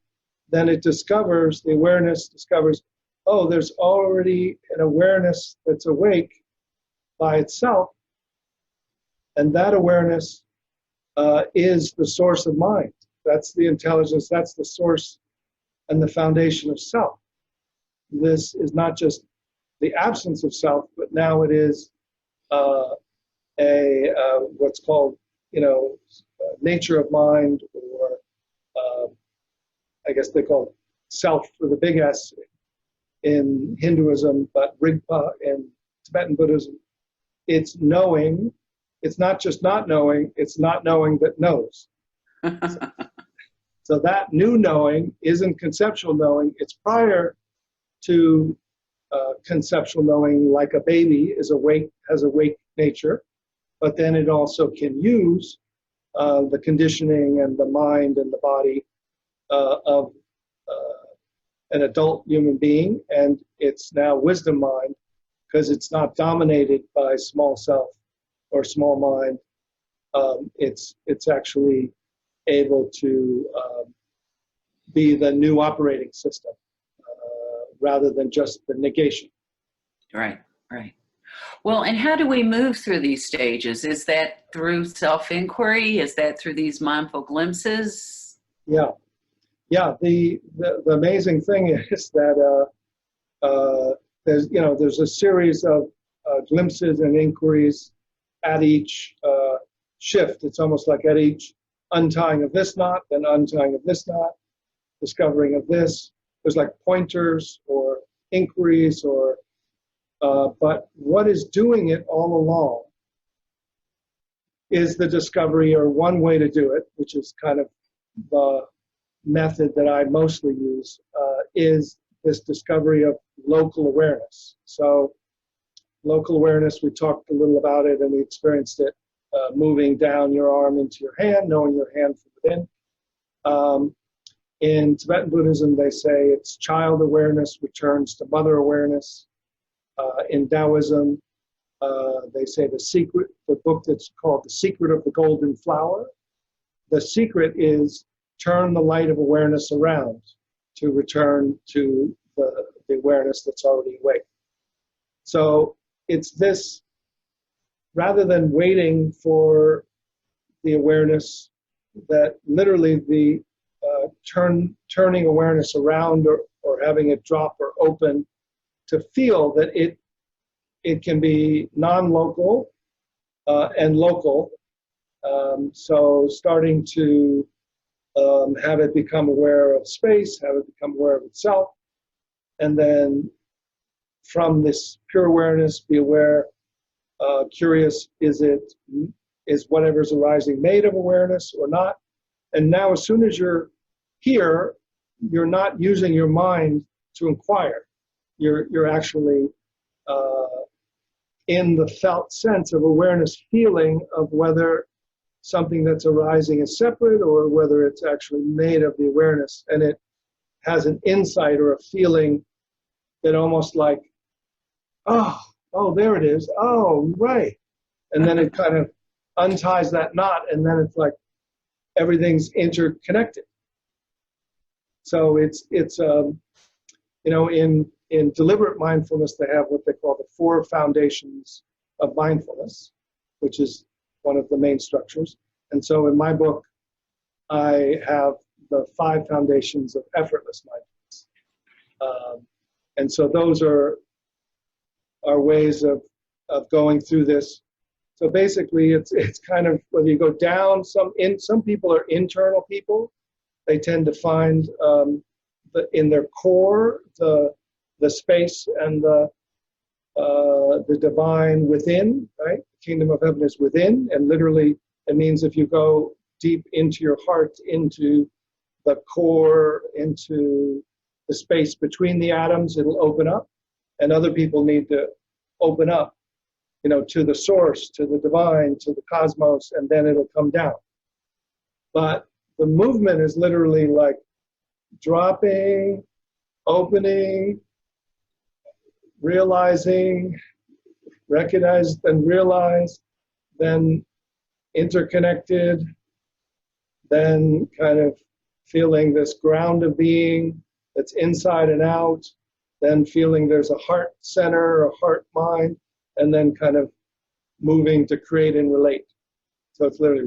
then it discovers, the awareness discovers, oh, there's already an awareness that's awake by itself, and that awareness is the source of mind. That's the intelligence, that's the source and the foundation of self. This is not just the absence of self, but now it is what's called, nature of mind, or I guess they call it self with a big S in Hinduism, but Rigpa in Tibetan Buddhism. It's knowing. It's not just not knowing, it's not knowing that knows. So that new knowing isn't conceptual knowing. It's prior to conceptual knowing, like a baby is awake, has awake nature, but then it also can use the conditioning and the mind and the body of an adult human being, and it's now wisdom mind because it's not dominated by small self or small mind. It's actually able to be the new operating system rather than just the negation. Right, right. Well, and how do we move through these stages? Is that through self-inquiry? Is that through these mindful glimpses? Yeah. Yeah, the amazing thing is that there's a series of glimpses and inquiries at each shift. It's almost like at each untying of this knot, then untying of this knot, discovering of this. There's like pointers or inquiries or, but what is doing it all along is the discovery, or one way to do it, which is kind of the method that I mostly use, is this discovery of local awareness. So local awareness, we talked a little about it and we experienced it, moving down your arm into your hand, knowing your hand from within. In Tibetan Buddhism, they say it's child awareness returns to mother awareness. In Taoism, they say the book that's called The Secret of the Golden Flower. The secret is turn the light of awareness around to return to the awareness that's already awake. So it's this, rather than waiting for the awareness, that literally the turning awareness around or having it drop or open to feel that it can be non-local and local. So starting to have it become aware of space, have it become aware of itself, and then from this pure awareness, be aware, curious, is whatever's arising made of awareness or not? And now as soon as you're here, you're not using your mind to inquire. You're actually in the felt sense of awareness, feeling of whether something that's arising is separate or whether it's actually made of the awareness. And it has an insight or a feeling that almost like, oh, there it is. Oh, right. And then it kind of unties that knot, and then it's like everything's interconnected. So it's in deliberate mindfulness, they have what they call the 4 foundations of mindfulness, which is one of the main structures. And so in my book, I have the 5 foundations of effortless mindfulness. And so those are ways of going through this. So basically, it's kind of whether you go down. Some people are internal people. They tend to find in their core the space and the divine within. Right, the kingdom of heaven is within, and literally it means if you go deep into your heart, into the core, into the space between the atoms, it'll open up. And other people need to open up, to the source, to the divine, to the cosmos, and then it'll come down. But the movement is literally like dropping, opening, realizing, recognized and realized, then interconnected, then kind of feeling this ground of being that's inside and out, then feeling there's a heart center, a heart mind, and then kind of moving to create and relate. So it's literally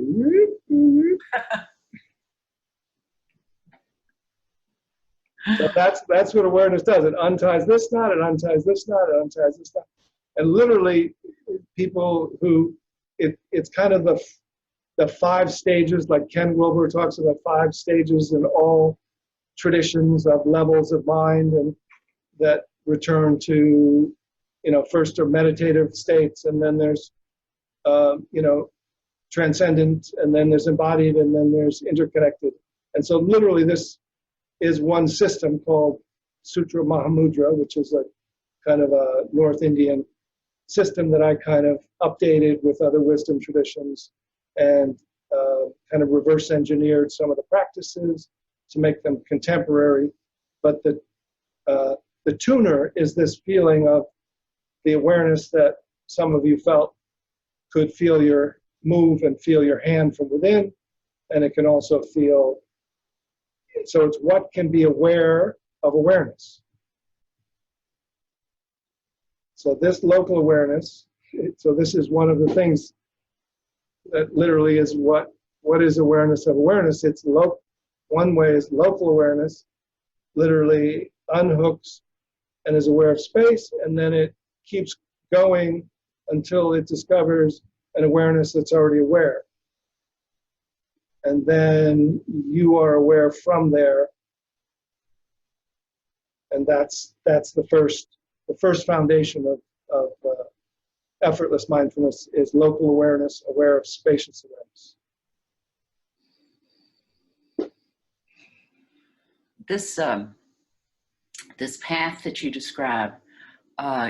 so that's what awareness does. It unties this knot, it unties this knot, it unties this knot. And literally people who, it's kind of the 5 stages, like Ken Wilber talks about 5 stages in all traditions of levels of mind, and that return to, first are meditative states, and then there's, transcendent, and then there's embodied, and then there's interconnected. And so literally this is one system called Sutra Mahamudra, which is a kind of a North Indian system that I kind of updated with other wisdom traditions and kind of reverse engineered some of the practices to make them contemporary. But the tuner is this feeling of the awareness that some of you felt could feel your move and feel your hand from within, and it can also feel, so it's what can be aware of awareness. So this local awareness, so this is one of the things that literally is what is awareness of awareness. It's one way is local awareness, literally unhooks and is aware of space, and then it keeps going until it discovers an awareness that's already aware. And then you are aware from there, and that's the first foundation of effortless mindfulness is local awareness, aware of spacious awareness. This path that you describe,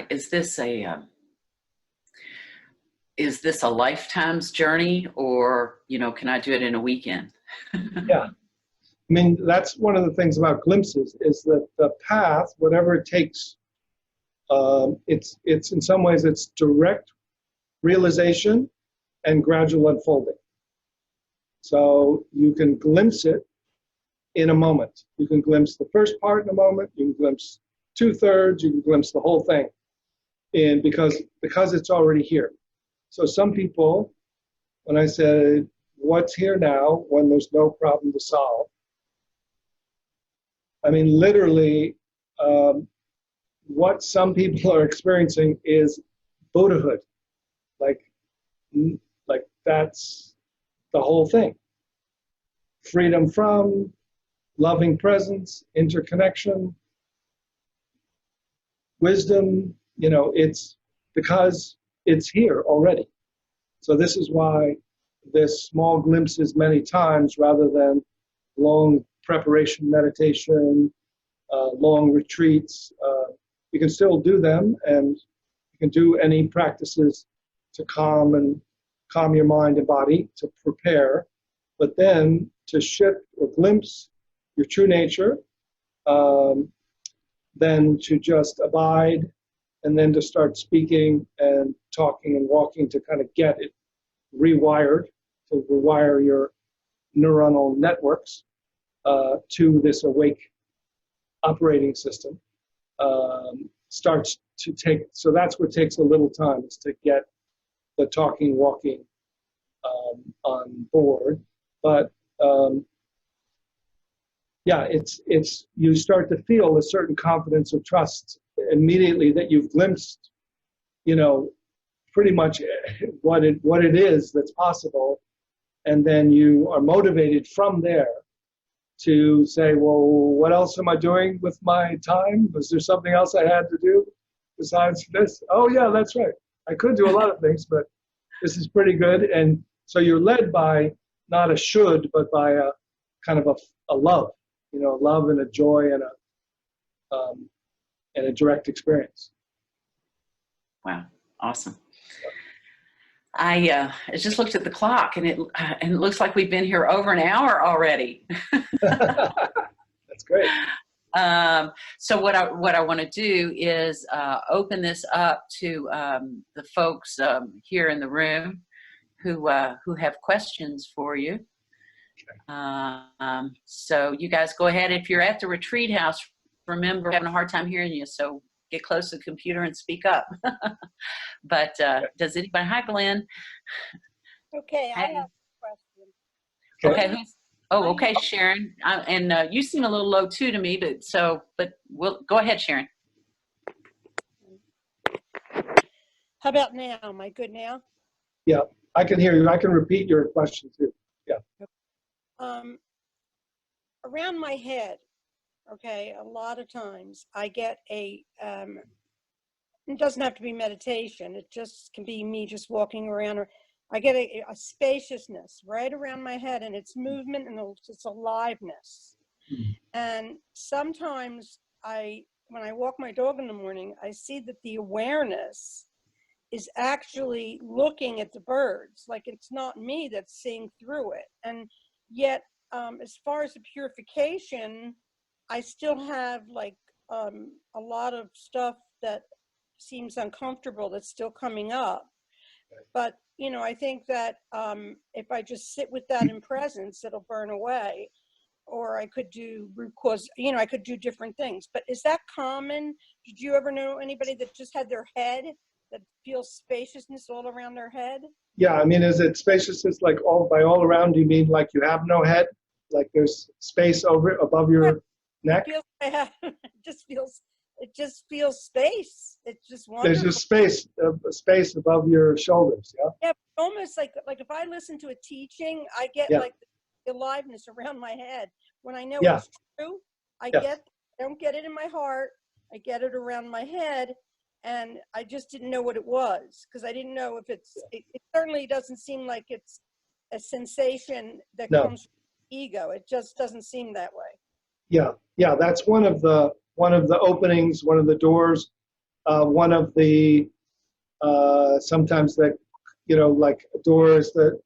is this a lifetime's journey, or can I do it in a weekend? Yeah, I mean, that's one of the things about glimpses is that the path, whatever it takes, it's in some ways it's direct realization and gradual unfolding. So you can glimpse it in a moment. You can glimpse the first part in a moment. You can glimpse 2/3. You can glimpse the whole thing, and because it's already here. So some people, when I said, what's here now when there's no problem to solve? I mean, literally, what some people are experiencing is Buddhahood. Like that's the whole thing. Freedom from, loving presence, interconnection, wisdom, it's because it's here already. So this is why this small glimpses many times rather than long preparation meditation, long retreats. You can still do them, and you can do any practices to calm your mind and body to prepare, but then to shift or glimpse your true nature, then to just abide, and then to start speaking and talking and walking to kind of get it rewired, to rewire your neuronal networks to this awake operating system. Starts to take, so that's what takes a little time, is to get the talking, walking on board. But yeah, it's you start to feel a certain confidence or trust immediately that you've glimpsed, pretty much what it is that's possible, and then you are motivated from there to say, well, what else am I doing with my time? Was there something else I had to do besides this? Oh yeah, that's right. I could do a lot of things, but this is pretty good. And so you're led by not a should, but by a kind of a love, love and a joy and a direct experience. Wow, awesome. I just looked at the clock, and it looks like we've been here over an hour already. That's great. So what I want to do is open this up to the folks here in the room who have questions for you. So you guys go ahead. If you're at the retreat house, remember, we're having a hard time hearing you, so get close to the computer and speak up. But does anybody? Hi, Glenn. Okay, I have a question. Okay. Okay, Sharon. And you seem a little low too to me, but we'll go ahead, Sharon. How about now? Am I good now? Yeah, I can hear you. I can repeat your question too. Yeah. Around my head, okay, a lot of times I get it doesn't have to be meditation. It just can be me just walking around, or I get a spaciousness right around my head, and it's movement and it's aliveness. And sometimes when I walk my dog in the morning, I see that the awareness is actually looking at the birds, like it's not me that's seeing through it. And yet, as far as the purification, I still have like a lot of stuff that seems uncomfortable that's still coming up. But, you know, I think that if I just sit with that in presence, it'll burn away. Or I could do root cause, you know, I could do different things. But is that common? Did you ever know anybody that just had their head, that feels spaciousness all around their head? Yeah, I mean, is it spaciousness like all around? Do you mean like you have no head? Like there's space above your neck? It just feels space. It's just wonderful. There's just space above your shoulders, yeah? Yeah, almost like if I listen to a teaching, I get like the aliveness around my head. When I know it's true, I don't get it in my heart, I get it around my head, and I just didn't know what it was, because I didn't know if it certainly doesn't seem like it's a sensation that comes from ego. It just doesn't seem that way. Yeah, that's one of the openings, one of the doors, one of the sometimes that, you know, like doors, the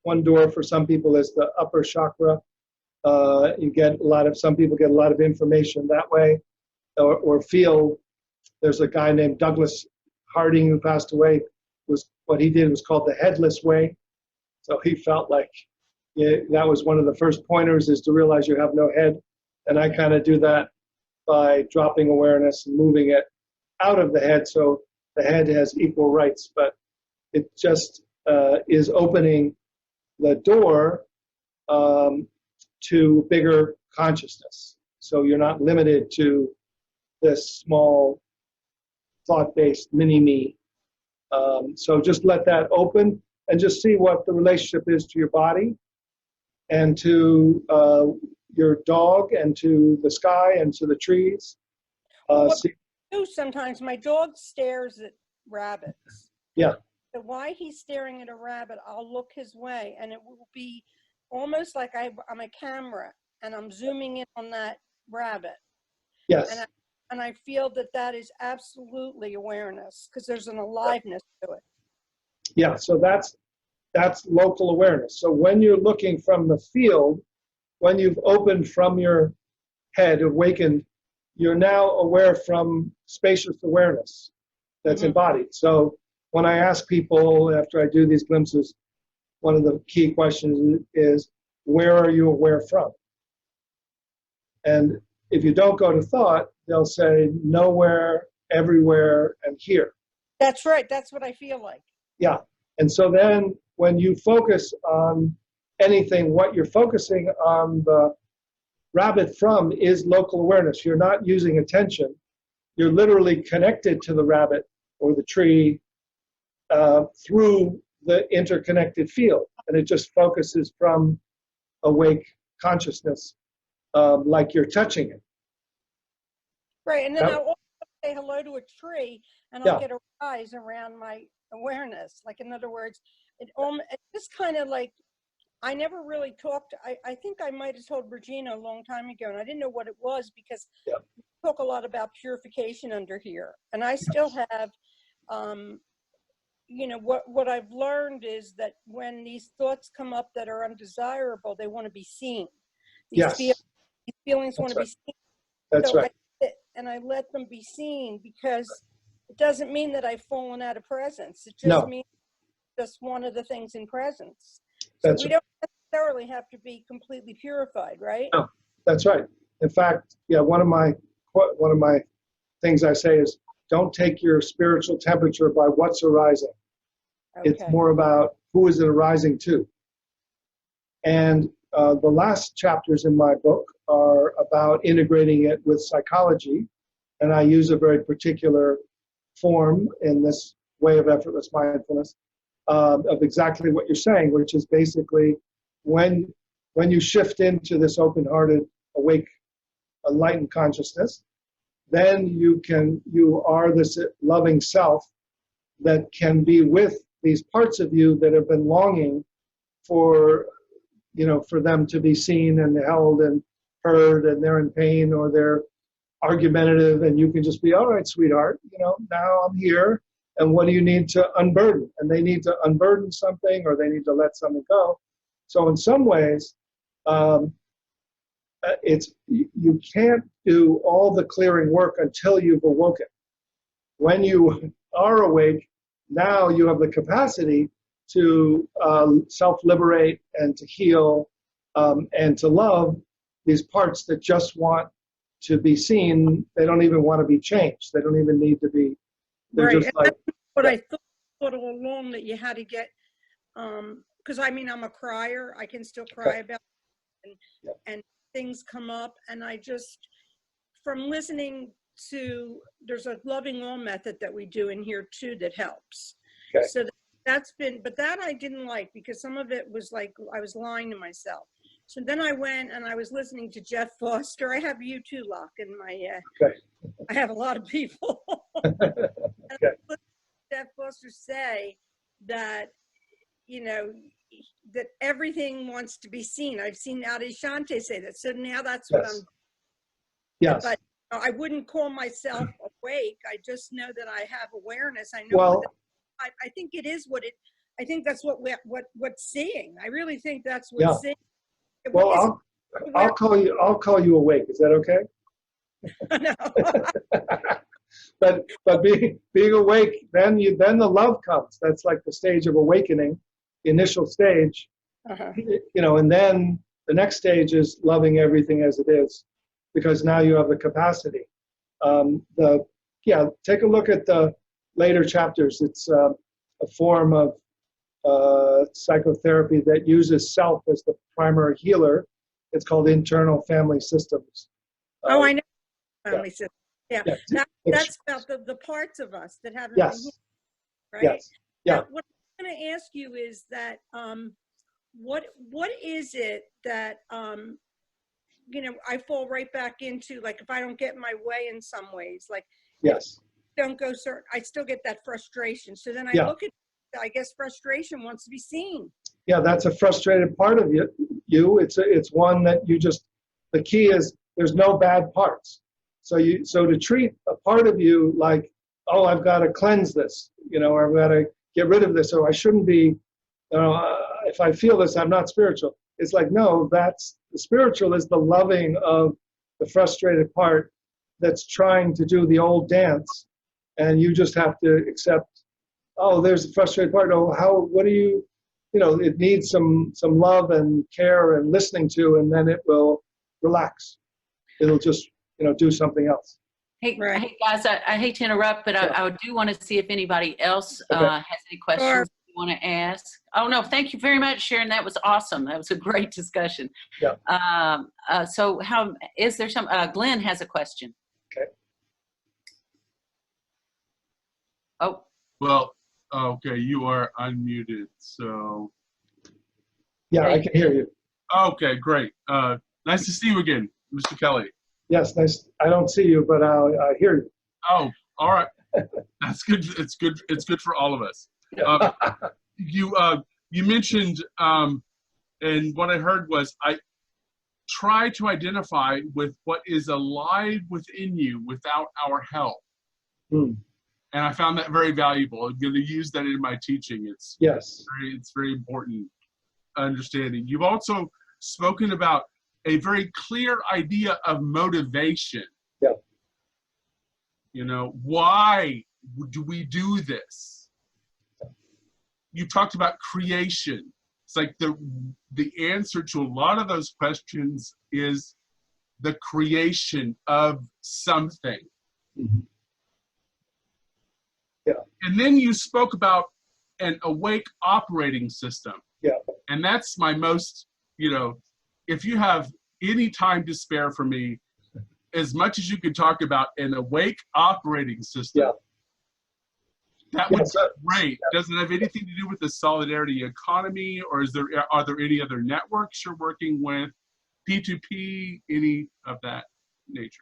one door for some people is the upper chakra. Some people get a lot of information that way, or feel. There's a guy named Douglas Harding who passed away. What he did was called the headless way. So he felt like that was one of the first pointers, is to realize you have no head. And I kind of do that by dropping awareness and moving it out of the head, so the head has equal rights. But it just is opening the door to bigger consciousness. So you're not limited to this small thought-based mini-me. So just let that open and just see what the relationship is to your body and to your dog and to the sky and to the trees. Sometimes my dog stares at rabbits. Yeah. So while he's staring at a rabbit, I'll look his way, and it will be almost like I'm a camera and I'm zooming in on that rabbit. Yes. And I feel that is absolutely awareness, because there's an aliveness to it. Yeah, so that's local awareness. So when you're looking from the field, when you've opened from your head, awakened, you're now aware from spacious awareness that's embodied. So when I ask people after I do these glimpses, one of the key questions is, where are you aware from? And if you don't go to thought, they'll say nowhere, everywhere, and here. That's right. That's what I feel like. Yeah. And so then when you focus on anything, what you're focusing on the rabbit from is local awareness. You're not using attention. You're literally connected to the rabbit or the tree through the interconnected field. And it just focuses from awake consciousness, like you're touching it. Right, and then I'll also say hello to a tree, and I'll get a rise around my awareness. Like, in other words, it's just kind of like, I never really talked. I think I might have told Regina a long time ago, and I didn't know what it was, because we talk a lot about purification under here. And I still have, you know, what I've learned is that when these thoughts come up that are undesirable, they want to be seen. These feelings want to be seen. That's right. And I let them be seen, because it doesn't mean that I've fallen out of presence. It just means just one of the things in presence. So we don't necessarily have to be completely purified, right? No, that's right. In fact, one of my things I say is, don't take your spiritual temperature by what's arising. Okay. It's more about who is it arising to. And the last chapters in my book are about integrating it with psychology, and I use a very particular form in this way of effortless mindfulness of exactly what you're saying, which is basically when you shift into this open-hearted, awake, enlightened consciousness, then you are this loving self that can be with these parts of you that have been longing for, for them to be seen and held and heard, and they're in pain or they're argumentative, and you can just be, all right, sweetheart, now I'm here, and what do you need to unburden? And they need to unburden something, or they need to let something go. So in some ways, you can't do all the clearing work until you've awoken. When you are awake, now you have the capacity to self-liberate and to heal and to love these parts that just want to be seen. They don't even want to be changed. They don't even need to be. They're Right. just like. But I thought all along that you had to get, because I'm a crier. I can still cry about it, and things come up, and I just, from listening to, there's a loving all method that we do in here too that helps. Okay. So that's been, but that I didn't like, because some of it was like I was lying to myself. So then I went and I was listening to Jeff Foster. I have you too, Loch, in my, I have a lot of people. Okay. Jeff Foster say that, that everything wants to be seen. I've seen Adi Shante say that. So now that's what I'm. Yes. But I wouldn't call myself awake. I just know that I have awareness. I know. I think it is what it. I think that's what's seeing. I really think that's what's seeing. Well, I'll call you awake. Is that okay? No. but being awake, then the love comes. That's like the stage of awakening, the initial stage. And then the next stage is loving everything as it is, because now you have the capacity. Take a look at the later chapters. It's a form of psychotherapy that uses self as the primary healer. It's called internal family systems. I know family systems. Yeah. That's about the parts of us that haven't been healed, right? Yes. Yeah. Now, what I'm going to ask you is that what is it that I fall right back into, like, if I don't get my way in some ways, like, don't go certain, I still get that frustration. So then I look at, I guess frustration wants to be seen. Yeah, that's a frustrated part of you. It's one that you just, the key is there's no bad parts. So to treat a part of you like, oh, I've got to cleanse this, or I've got to get rid of this, or I shouldn't be, if I feel this, I'm not spiritual. It's like, no, that's, the spiritual is the loving of the frustrated part that's trying to do the old dance, and you just have to accept, oh, there's a frustrated part. Oh, what do you, it needs some love and care and listening to, and then it will relax. It'll just, do something else. Hey guys, I hate to interrupt, but I do want to see if anybody else has any questions you want to ask. Oh, no, thank you very much, Sharon. That was awesome. That was a great discussion. Yeah. So is there some, Glenn has a question. Okay. Oh. Well, okay, you are unmuted, so. Yeah, I can hear you. Okay, great. Nice to see you again, Mr. Kelly. Yes, nice. I don't see you, but I hear you. Oh, all right. That's good. It's good. It's good for all of us. You mentioned, and what I heard was, I try to identify with what is alive within you without our help. And I found that very valuable. I'm going to use that in my teaching. It's very important understanding. You've also spoken about a very clear idea of motivation. Yeah. Why do we do this? You talked about creation. It's like the answer to a lot of those questions is the creation of something. Yeah. And then you spoke about an awake operating system. Yeah. And that's my most, if you have any time to spare for me, as much as you could talk about an awake operating system, that would be great. Does it have anything to do with the solidarity economy, or are there any other networks you're working with, P2P, any of that nature?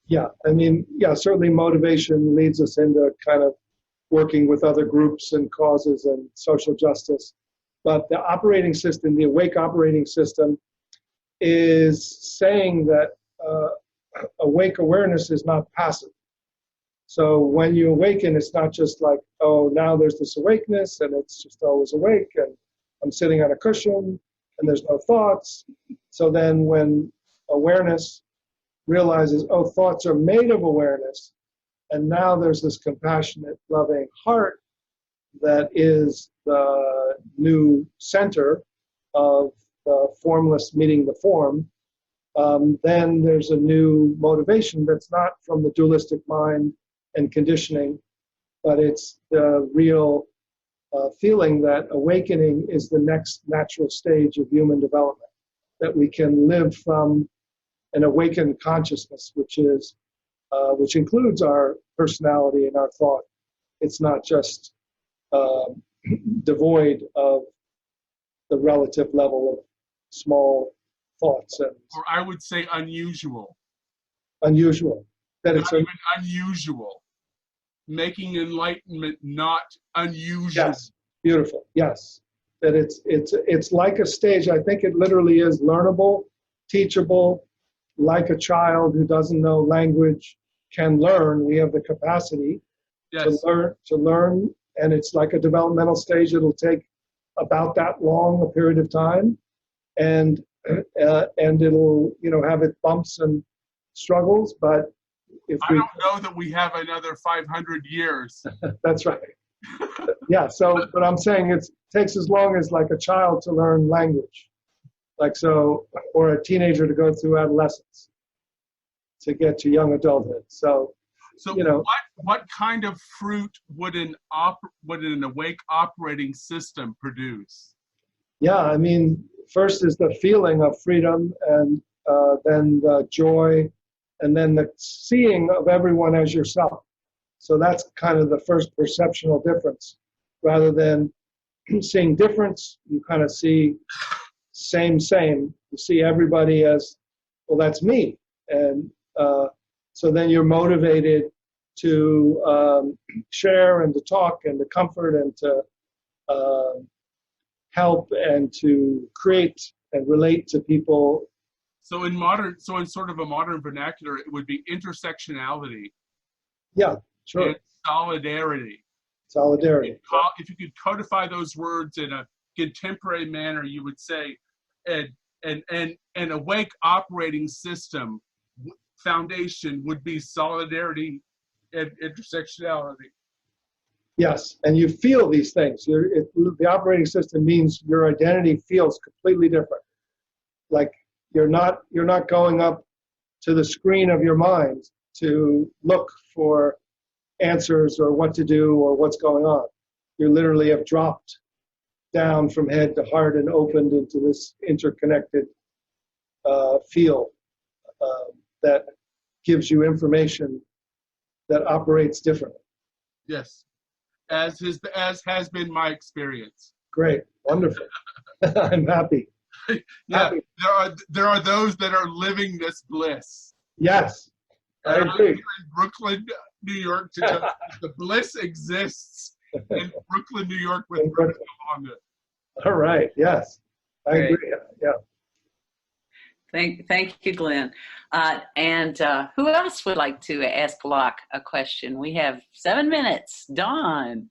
Yeah, I mean, certainly motivation leads us into kind of working with other groups and causes and social justice. But the operating system, the awake operating system, is saying that awake awareness is not passive. So when you awaken, it's not just like, oh, now there's this awakeness and it's just always awake and I'm sitting on a cushion and there's no thoughts. So then when awareness realizes, oh, thoughts are made of awareness, and now there's this compassionate, loving heart that is the new center of the formless meeting the form, then there's a new motivation that's not from the dualistic mind and conditioning, but it's the real feeling that awakening is the next natural stage of human development, that we can live from an awakened consciousness, which includes our personality and our thought. It's not just devoid of the relative level of small thoughts and Or I would say unusual. unusual. That it's Not even unusual. Making enlightenment not unusual. yes, beautiful. Yes, that it's like a stage. I think it literally is learnable, teachable, like a child who doesn't know language can learn. We have the capacity Yes. to learn, and it's like a developmental stage. It'll take about that long a period of time, and it'll have its bumps and struggles, but if I don't know that we have another 500 years. that's right. Yeah, so but I'm saying it takes as long as like a child to learn language, like so, or a teenager to go through adolescence to get to young adulthood. So what kind of fruit would an awake operating system produce? yeah, I mean, first is the feeling of freedom, and then the joy, and then the seeing of everyone as yourself. So that's kind of the first perceptual difference. Rather than seeing difference, you kind of see same. You see everybody as, well, that's me. And so then you're motivated to share and to talk and to comfort and to help and to create and relate to people. So in sort of a modern vernacular, it would be intersectionality. Yeah, sure. And solidarity. Solidarity. If you could codify those words in a contemporary manner, you would say an awake operating system foundation would be solidarity and intersectionality. Yes, and you feel these things. The operating system means your identity feels completely different. Like you're not going up to the screen of your mind to look for answers or what to do or what's going on. You literally have dropped down from head to heart and opened into this interconnected field that gives you information that operates differently. Yes, as has been my experience. Great, wonderful. I'm happy. Yeah, there are those that are living this bliss. Yes, I I'm agree. here in Brooklyn, New York, to tell you the bliss exists in Brooklyn, New York, with Brooklyn along it. All right. Yes, I agree. Yeah. Thank you, Glenn. And who else would like to ask Loch a question? We have 7 minutes. Dawn.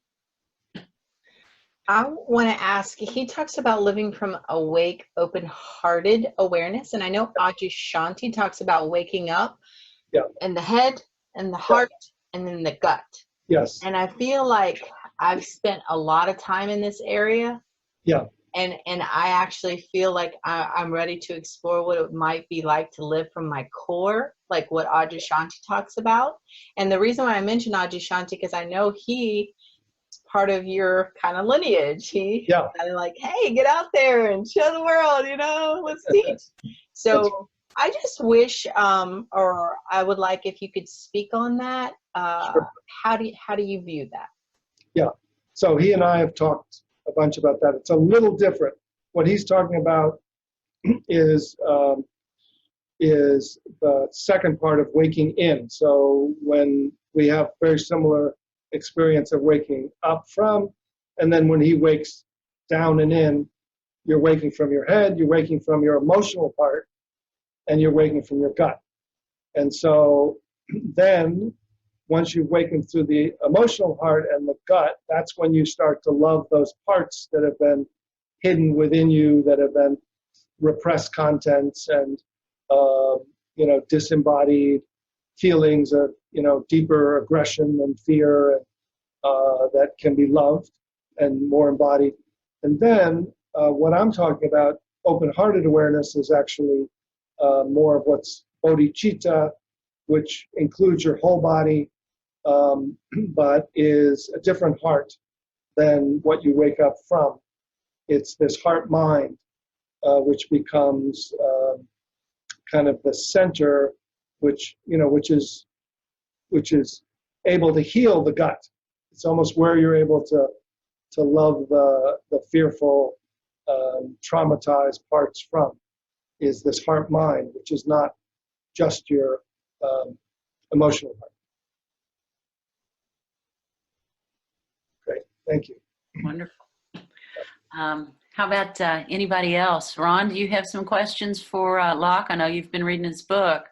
I want to ask, he talks about living from awake, open-hearted awareness. And I know Adyashanti talks about waking up in the head and the heart and then the gut. Yes. And I feel like I've spent a lot of time in this area. Yeah. And I actually feel like I'm ready to explore what it might be like to live from my core, like what Adyashanti talks about. And the reason why I mention Adyashanti, because I know he is part of your kind of lineage. He kind of like, hey, get out there and show the world, let's teach. So I just wish, or I would like if you could speak on that. Sure. How do you view that? Yeah. So he and I have talked a bunch about that. It's a little different. What he's talking about is the second part of waking in. So when we have very similar experience of waking up from. And then when he wakes down and in, you're waking from your head, you're waking from your emotional part, and you're waking from your gut. And so then once you've wakened through the emotional part and the gut, that's when you start to love those parts that have been hidden within you, that have been repressed contents and disembodied feelings of deeper aggression and fear that can be loved and more embodied. And then what I'm talking about, open-hearted awareness, is actually more of what's bodhicitta, which includes your whole body, but is a different heart than what you wake up from. It's this heart-mind, which becomes kind of the center, which is able to heal the gut. It's almost where you're able to love the fearful, traumatized parts from, is this heart-mind, which is not just your emotional part. Great, thank you. Wonderful. How about anybody else? Ron, do you have some questions for Loch? I know you've been reading his book.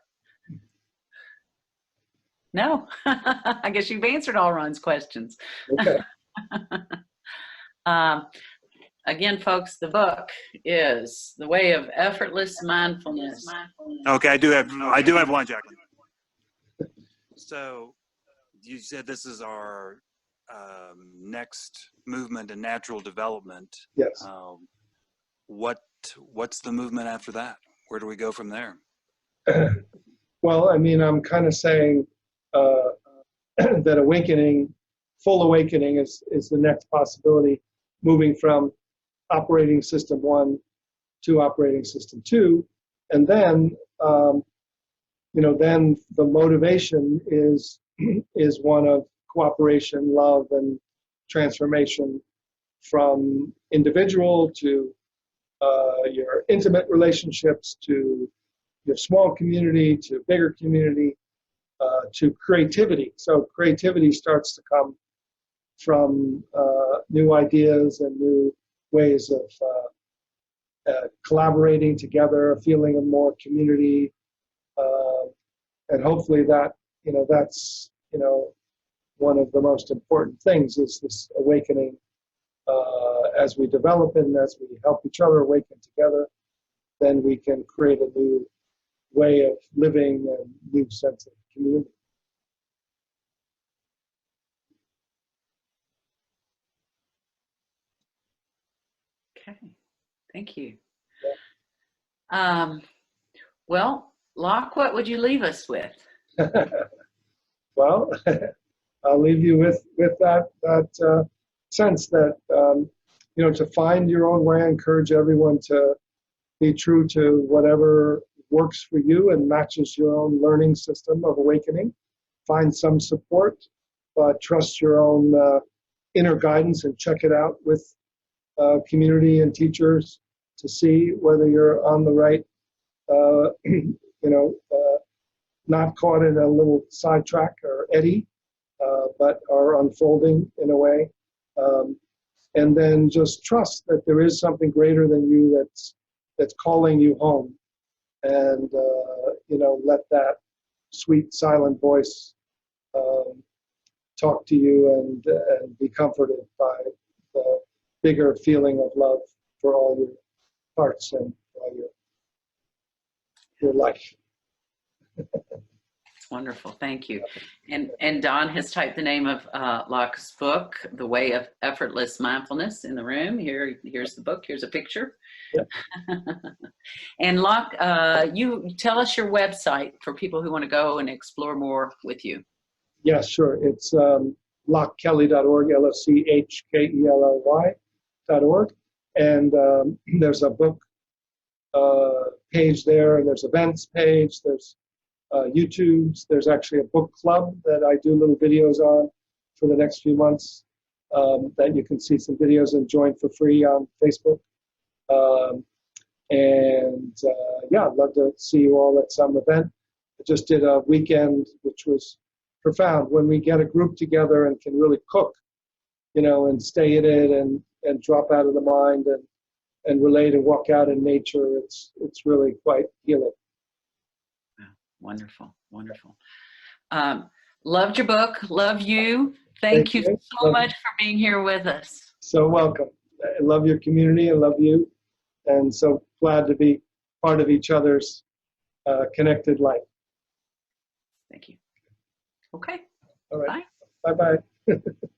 No? I guess you've answered all Ron's questions. Okay. Again, folks, the book is The Way of Effortless Mindfulness. Okay, I do have one, Jacqueline. So you said this is our next movement in natural development. Yes. What's the movement after that? Where do we go from there? Well, I mean, I'm kind of saying that awakening, full awakening is the next possibility, moving from operating system 1 to operating system 2. And then, then the motivation is one of cooperation, love, and transformation from individual to your intimate relationships, to your small community, to bigger community, to creativity. So creativity starts to come from new ideas and new ways of collaborating together, a feeling of more community, and hopefully that, that's, one of the most important things is this awakening as we develop and as we help each other awaken together, then we can create a new way of living and new sense of community. Okay, thank you. Well, Loch, what would you leave us with? Well, I'll leave you with that sense that, to find your own way. I encourage everyone to be true to whatever works for you and matches your own learning system of awakening. Find some support, but trust your own inner guidance and check it out with community and teachers to see whether you're on the right, not caught in a little sidetrack or eddy, but are unfolding in a way. And then just trust that there is something greater than you that's calling you home. And, let that sweet, silent voice talk to you and be comforted by the bigger feeling of love for all your parts and all your life. Wonderful, thank you. And Don has typed the name of Loch's book, The Way of Effortless Mindfulness, in the room. Here's the book, here's a picture. Yep. And Loch, you tell us your website for people who want to go and explore more with you. Yeah, sure. It's lochkelly.org, LOCHKELLY.org. And there's a book page there, and there's events page, there's YouTube's, there's actually a book club that I do little videos on for the next few months that you can see some videos and join for free on Facebook. Yeah, I'd love to see you all at some event. I just did a weekend, which was profound when we get a group together and can really cook, you know, and stay in it and drop out of the mind and relate and walk out in nature. It's really quite healing. Wonderful, wonderful. Loved your book. Love you. Thank you so much for being here with us. So welcome. I love your community. I love you. And so glad to be part of each other's connected life. Thank you. Okay. All right. Bye. Bye-bye.